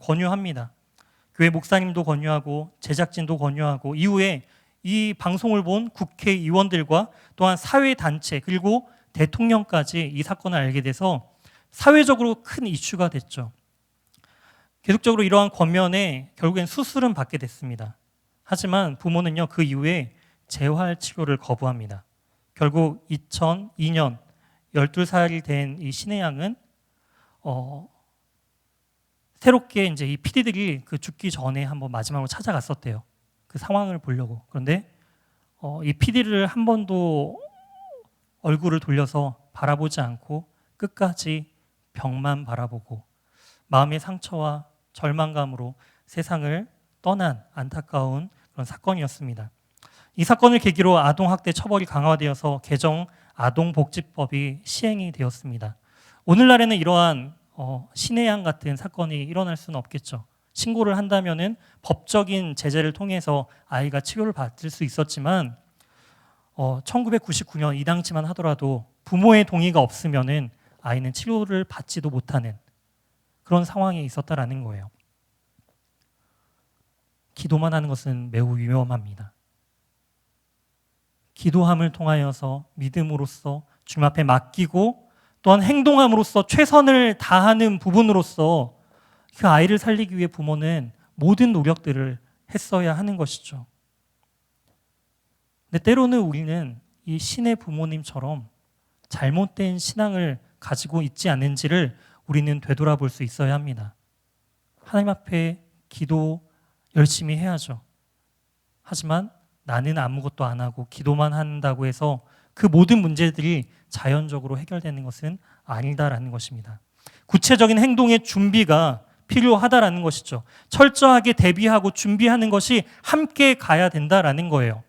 교회 목사님도 권유하고 제작진도 권유하고 이후에 이 방송을 본 국회의원들과 또한 사회단체 그리고 대통령까지 이 사건을 알게 돼서 사회적으로 큰 이슈가 됐죠. 계속적으로 이러한 권면에 결국엔 수술은 받게 됐습니다. 하지만 부모는요, 그 이후에 재활 치료를 거부합니다. 결국 2002년 12살이 된 이 신혜 양은 새롭게 이제 이 PD들이 그 죽기 전에 한번 마지막으로 찾아갔었대요. 그 상황을 보려고. 그런데 이 PD를 한 번도 얼굴을 돌려서 바라보지 않고 끝까지 벽만 바라보고 마음의 상처와 절망감으로 세상을 떠난 안타까운 그런 사건이었습니다. 이 사건을 계기로 아동학대 처벌이 강화되어서 개정 아동복지법이 시행이 되었습니다. 오늘날에는 이러한 신의 양 같은 사건이 일어날 수는 없겠죠. 신고를 한다면은 법적인 제재를 통해서 아이가 치료를 받을 수 있었지만 1999년 이 당시만 하더라도 부모의 동의가 없으면은 아이는 치료를 받지도 못하는 그런 상황에 있었다라는 거예요. 기도만 하는 것은 매우 위험합니다. 기도함을 통하여서 믿음으로써 주님 앞에 맡기고 또한 행동함으로써 최선을 다하는 부분으로서 그 아이를 살리기 위해 부모는 모든 노력들을 했어야 하는 것이죠. 근데 때로는 우리는 이 신의 부모님처럼 잘못된 신앙을 가지고 있지 않은지를 우리는 되돌아볼 수 있어야 합니다. 하나님 앞에 기도 열심히 해야죠. 하지만 나는 아무것도 안 하고 기도만 한다고 해서 그 모든 문제들이 자연적으로 해결되는 것은 아니다라는 것입니다. 구체적인 행동의 준비가 필요하다라는 것이죠. 철저하게 대비하고 준비하는 것이 함께 가야 된다라는 거예요.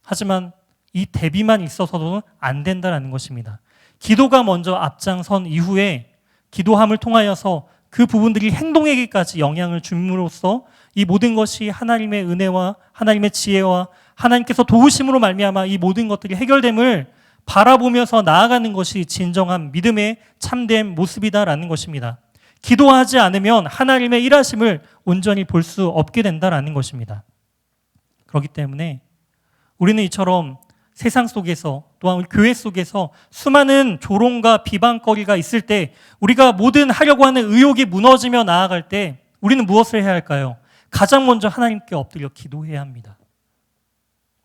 하지만 이 대비만 있어서도 안 된다라는 것입니다. 기도가 먼저 앞장선 이후에 기도함을 통하여서 그 부분들이 행동에게까지 영향을 줌으로써 이 모든 것이 하나님의 은혜와 하나님의 지혜와 하나님께서 도우심으로 말미암아 이 모든 것들이 해결됨을 바라보면서 나아가는 것이 진정한 믿음의 참된 모습이다라는 것입니다. 기도하지 않으면 하나님의 일하심을 온전히 볼 수 없게 된다라는 것입니다. 그렇기 때문에 우리는 이처럼 세상 속에서 또한 우리 교회 속에서 수많은 조롱과 비방거리가 있을 때 우리가 뭐든 하려고 하는 의욕이 무너지며 나아갈 때 우리는 무엇을 해야 할까요? 가장 먼저 하나님께 엎드려 기도해야 합니다.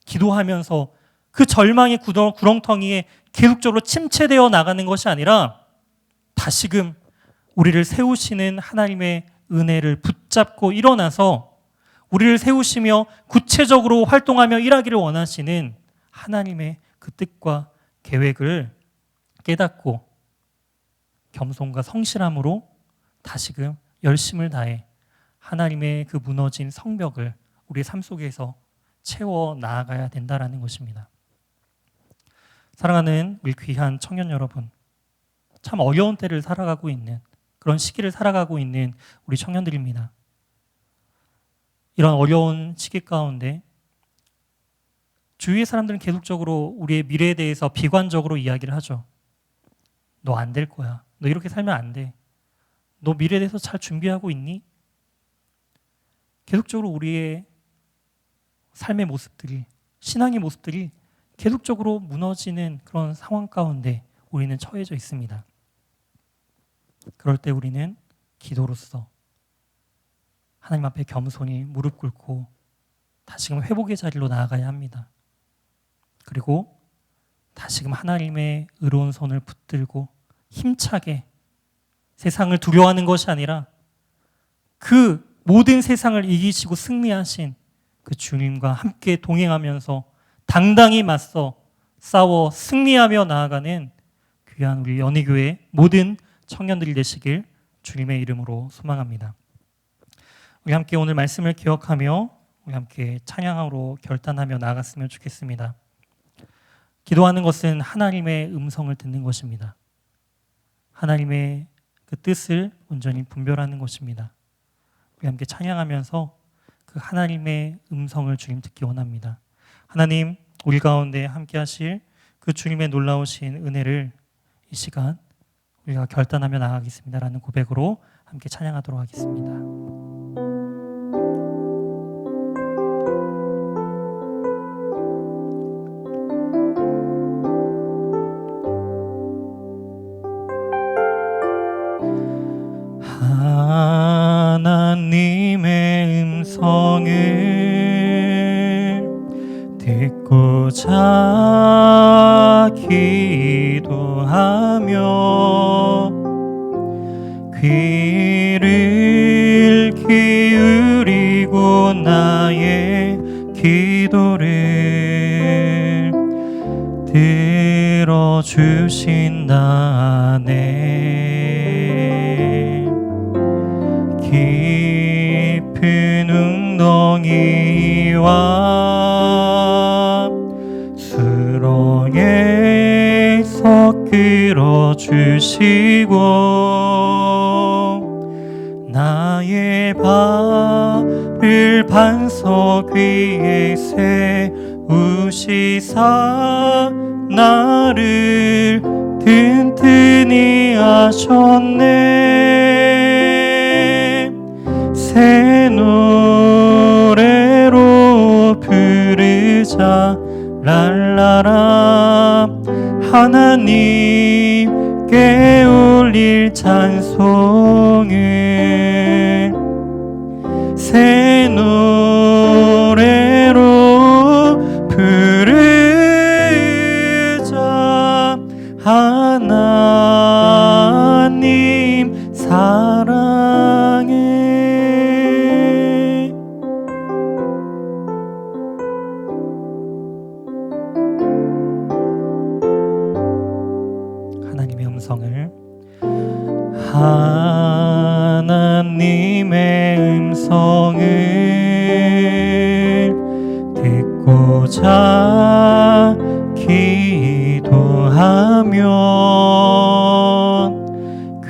기도하면서 그 절망의 구렁텅이에 계속적으로 침체되어 나가는 것이 아니라 다시금 우리를 세우시는 하나님의 은혜를 붙잡고 일어나서 우리를 세우시며 구체적으로 활동하며 일하기를 원하시는 하나님의 그 뜻과 계획을 깨닫고 겸손과 성실함으로 다시금 열심을 다해 하나님의 그 무너진 성벽을 우리의 삶 속에서 채워 나아가야 된다라는 것입니다. 사랑하는 우리 귀한 청년 여러분, 참 어려운 때를 살아가고 있는 그런 시기를 살아가고 있는 우리 청년들입니다. 이런 어려운 시기 가운데 주위의 사람들은 계속적으로 우리의 미래에 대해서 비관적으로 이야기를 하죠. 너 안 될 거야. 너 이렇게 살면 안 돼. 너 미래에 대해서 잘 준비하고 있니? 계속적으로 우리의 삶의 모습들이, 신앙의 모습들이 계속적으로 무너지는 그런 상황 가운데 우리는 처해져 있습니다. 그럴 때 우리는 기도로서 하나님 앞에 겸손히 무릎 꿇고 다시금 회복의 자리로 나아가야 합니다. 그리고 다시금 하나님의 의로운 손을 붙들고 힘차게 세상을 두려워하는 것이 아니라 그 모든 세상을 이기시고 승리하신 그 주님과 함께 동행하면서 당당히 맞서 싸워 승리하며 나아가는 귀한 우리 연희교회 모든 청년들이 되시길 주님의 이름으로 소망합니다. 우리 함께 오늘 말씀을 기억하며 우리 함께 찬양으로 결단하며 나아갔으면 좋겠습니다. 기도하는 것은 하나님의 음성을 듣는 것입니다. 하나님의 그 뜻을 온전히 분별하는 것입니다. 우리 함께 찬양하면서 그 하나님의 음성을 주님 듣기 원합니다. 하나님, 우리 가운데 함께 하실 그 주님의 놀라우신 은혜를 이 시간 우리가 결단하며 나아가겠습니다라는 고백으로 함께 찬양하도록 하겠습니다. 하나님의 음성을 듣고자 기도하며 귀를 기울이고 나의 기도를 들어주신다네. 깊은 웅덩이와 수렁에서 끌어주시고 나의 발을 반석 위에 세우시사 나를 든든히 하셨네. 새 노래로 부르자 랄라라. 하나님께 올릴 찬송을 새 노래로 부르자. 하나님 사랑해. 하나님의 음성을 하나님의 음성을 듣고자 기도하면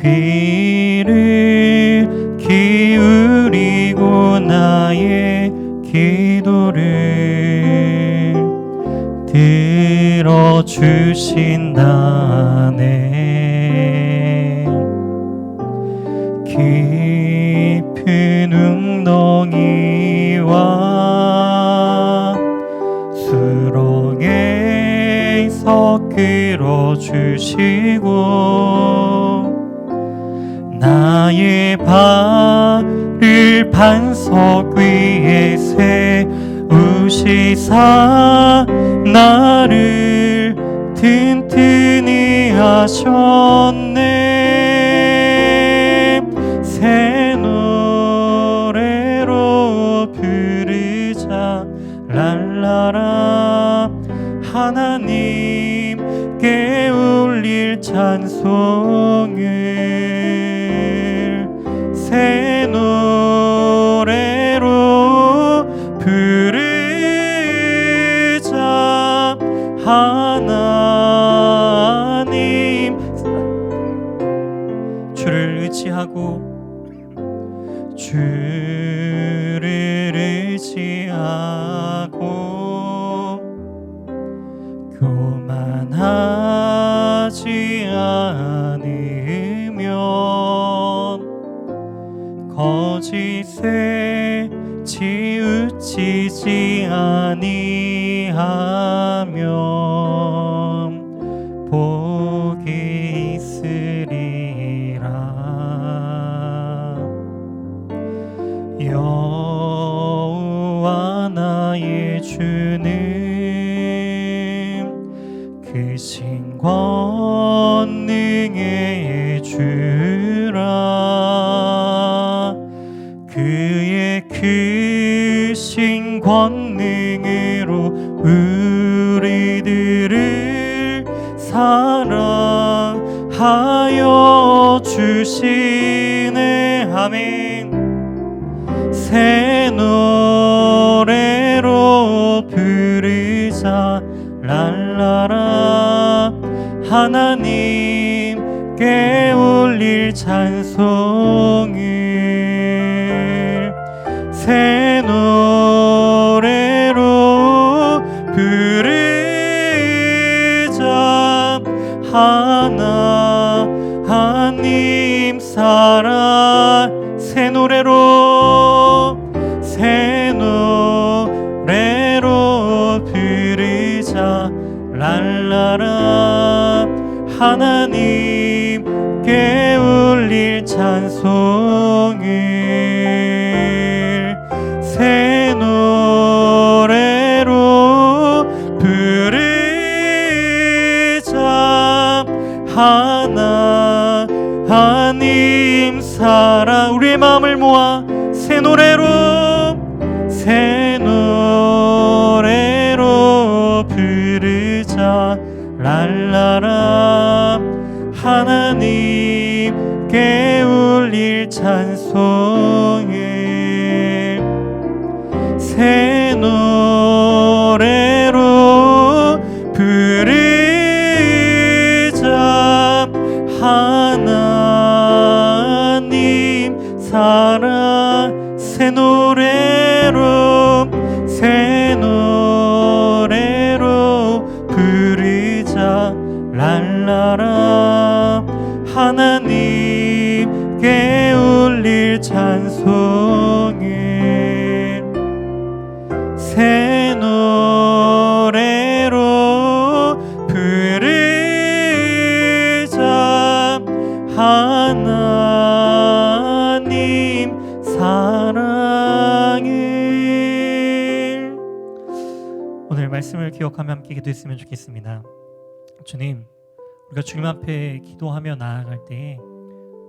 귀를 기울이고 나의 기도를 들어주신다네. 깊은 웅덩이와 수렁에서 끌어주시고 나의 발을 반석 위에 세우시사 나를 든든히 하셨네. 새 노래로 부르자 랄라라. 하나님께 올릴 찬송을 새 노래로 부르자. 하나님 주를 의지하고 주를 의지하고 교만하지 않으면 거짓에 치우치지 아니하면 복이 있으리라. 여호와 나의 주는 크신 권능의 주라. 그의 크신 권능으로 우리들을 사랑하여 주시네. 아멘. 새 노래로 부르자 랄라라. 하나님께 올릴 찬송을 새 노래로 부르자. 하나님 사랑 새 노래로 부르자 랄라라. 하나님께 올릴 찬송을 새 노래로 부르자. 하나님 사랑. 우리의 마음을 모아 새 노래로 부르자 랄라라. 하나님께 울릴 찬송을 새 노래로 부르자. 하나님 사랑 새 노래로 부르자. 랄라라. 하나님께 울릴 찬송을 새 노래로 부르자. 하나님 사랑을. 오늘 말씀을 기억하며 함께 기도했으면 좋겠습니다. 주님, 우리가 주님 앞에 기도하며 나아갈 때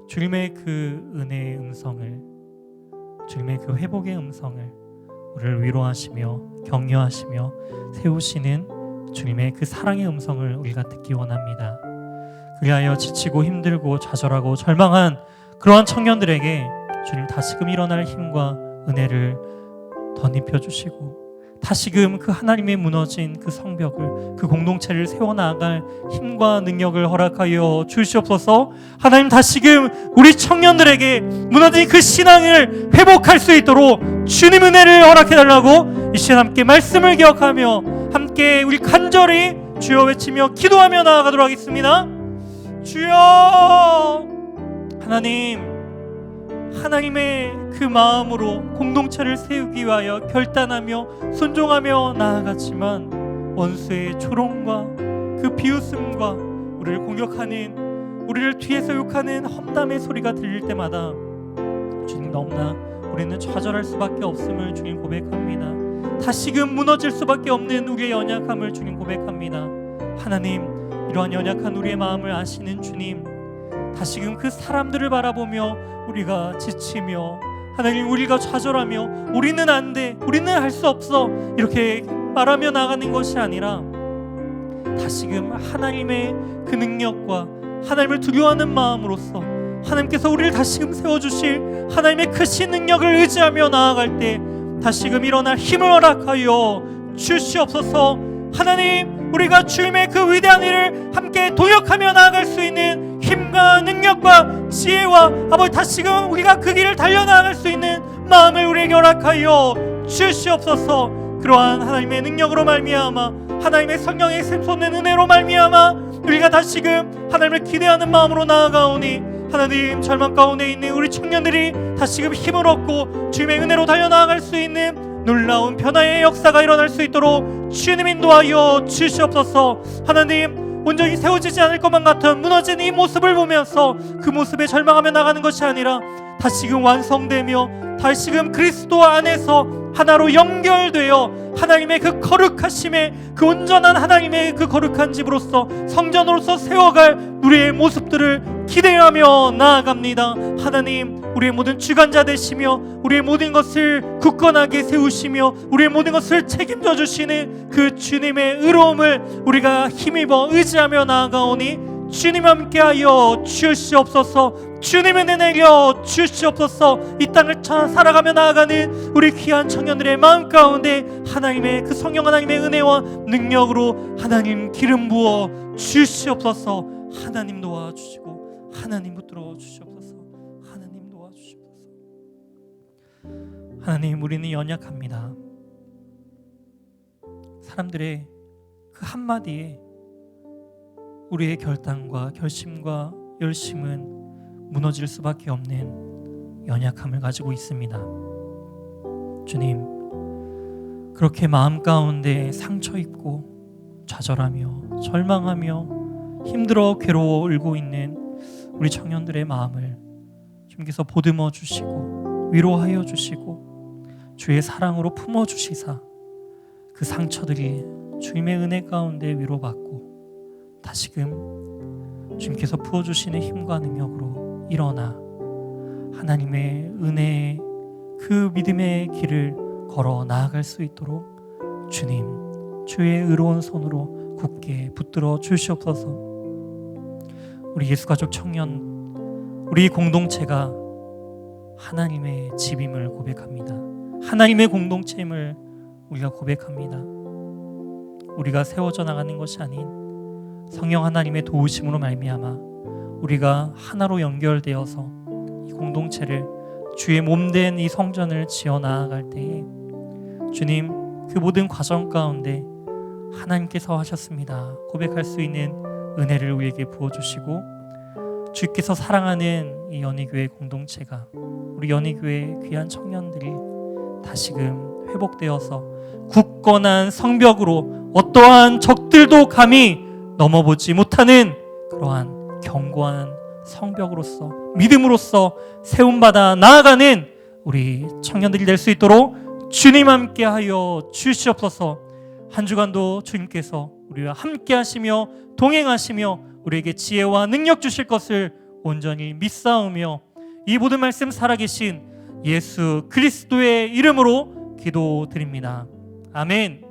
주님의 그 은혜의 음성을, 주님의 그 회복의 음성을 우리를 위로하시며 격려하시며 세우시는 주님의 그 사랑의 음성을 우리가 듣기 원합니다. 그리하여 지치고 힘들고 좌절하고 절망한 그러한 청년들에게 주님 다시금 일어날 힘과 은혜를 덧입혀 주시고 다시금 그 하나님의 무너진 그 성벽을, 그 공동체를 세워나갈 힘과 능력을 허락하여 주시옵소서. 하나님, 다시금 우리 청년들에게 무너진 그 신앙을 회복할 수 있도록 주님 은혜를 허락해달라고 이 시간 함께 말씀을 기억하며 함께 우리 간절히 주여 외치며 기도하며 나아가도록 하겠습니다. 주여, 하나님의 그 마음으로 공동체를 세우기 위하여 결단하며 순종하며 나아갔지만 원수의 조롱과 그 비웃음과 우리를 공격하는, 우리를 뒤에서 욕하는 험담의 소리가 들릴 때마다 주님, 너무나 우리는 좌절할 수밖에 없음을 주님 고백합니다. 다시금 무너질 수밖에 없는 우리의 연약함을 주님 고백합니다. 하나님, 이러한 연약한 우리의 마음을 아시는 주님, 다시금 그 사람들을 바라보며 우리가 지치며 하나님, 우리가 좌절하며 우리는 안 돼, 우리는 할 수 없어 이렇게 말하며 나가는 것이 아니라 다시금 하나님의 그 능력과 하나님을 두려워하는 마음으로써 하나님께서 우리를 다시금 세워주실 하나님의 크신 능력을 의지하며 나아갈 때 다시금 일어날 힘을 허락하여 주시옵소서. 하나님, 우리가 주님의 그 위대한 일을 함께 동역하며 나아갈 수 있는 힘과 능력과 지혜와 아버지, 다시금 우리가 그 길을 달려나갈 수 있는 마음을 우리에게 허락하여 주시옵소서. 그러한 하나님의 능력으로 말미암아, 하나님의 성령의 샘솟는 은혜로 말미암아 우리가 다시금 하나님을 기대하는 마음으로 나아가오니, 하나님, 절망 가운데 있는 우리 청년들이 다시금 힘을 얻고 주님의 은혜로 달려나갈 수 있는 놀라운 변화의 역사가 일어날 수 있도록 주님 인도하여 주시옵소서. 하나님, 온전히 세워지지 않을 것만 같은 무너진 이 모습을 보면서 그 모습에 절망하며 나가는 것이 아니라 다시금 완성되며 다시금 그리스도 안에서 하나로 연결되어 하나님의 그 거룩하심에, 그 온전한 하나님의 그 거룩한 집으로서 성전으로서 세워갈 우리의 모습들을 기대하며 나아갑니다. 하나님, 우리의 모든 주관자 되시며 우리의 모든 것을 굳건하게 세우시며 우리의 모든 것을 책임져 주시는 그 주님의 의로움을 우리가 힘입어 의지하며 나아가오니 주님 함께하여 주시옵소서. 주님의 은혜 내려 주시옵소서. 이 땅을 살아가며 나아가는 우리 귀한 청년들의 마음 가운데 하나님의 그 성령 하나님의 은혜와 능력으로 하나님 기름 부어 주시옵소서. 하나님 도와주시고 하나님 붙들어 주시옵소서. 하나님 도와주시옵소서. 하나님, 우리는 연약합니다. 사람들의 그 한마디에 우리의 결단과 결심과 열심은 무너질 수밖에 없는 연약함을 가지고 있습니다. 주님, 그렇게 마음 가운데 상처 입고 좌절하며 절망하며 힘들어 괴로워 울고 있는 우리 청년들의 마음을 주님께서 보듬어 주시고 위로하여 주시고 주의 사랑으로 품어 주시사 그 상처들이 주님의 은혜 가운데 위로받고 다시금 주님께서 부어주시는 힘과 능력으로 일어나 하나님의 은혜의 그 믿음의 길을 걸어 나아갈 수 있도록 주님, 주의 의로운 손으로 굳게 붙들어 주시옵소서. 우리 예수가족 청년, 우리 공동체가 하나님의 집임을 고백합니다. 하나님의 공동체임을 우리가 고백합니다. 우리가 세워져 나가는 것이 아닌 성령 하나님의 도우심으로 말미암아 우리가 하나로 연결되어서 이 공동체를 주의 몸된 이 성전을 지어 나아갈 때에 주님, 그 모든 과정 가운데 하나님께서 하셨습니다 고백할 수 있는 은혜를 우리에게 부어주시고, 주께서 사랑하는 이 연희교회 공동체가, 우리 연희교회 귀한 청년들이 다시금 회복되어서 굳건한 성벽으로 어떠한 적들도 감히 넘어보지 못하는 그러한 견고한 성벽으로서, 믿음으로서 세움받아 나아가는 우리 청년들이 될 수 있도록 주님 함께 하여 주시옵소서. 한 주간도 주님께서 우리와 함께 하시며 동행하시며 우리에게 지혜와 능력 주실 것을 온전히 믿사오며 이 모든 말씀 살아계신 예수 그리스도의 이름으로 기도드립니다. 아멘.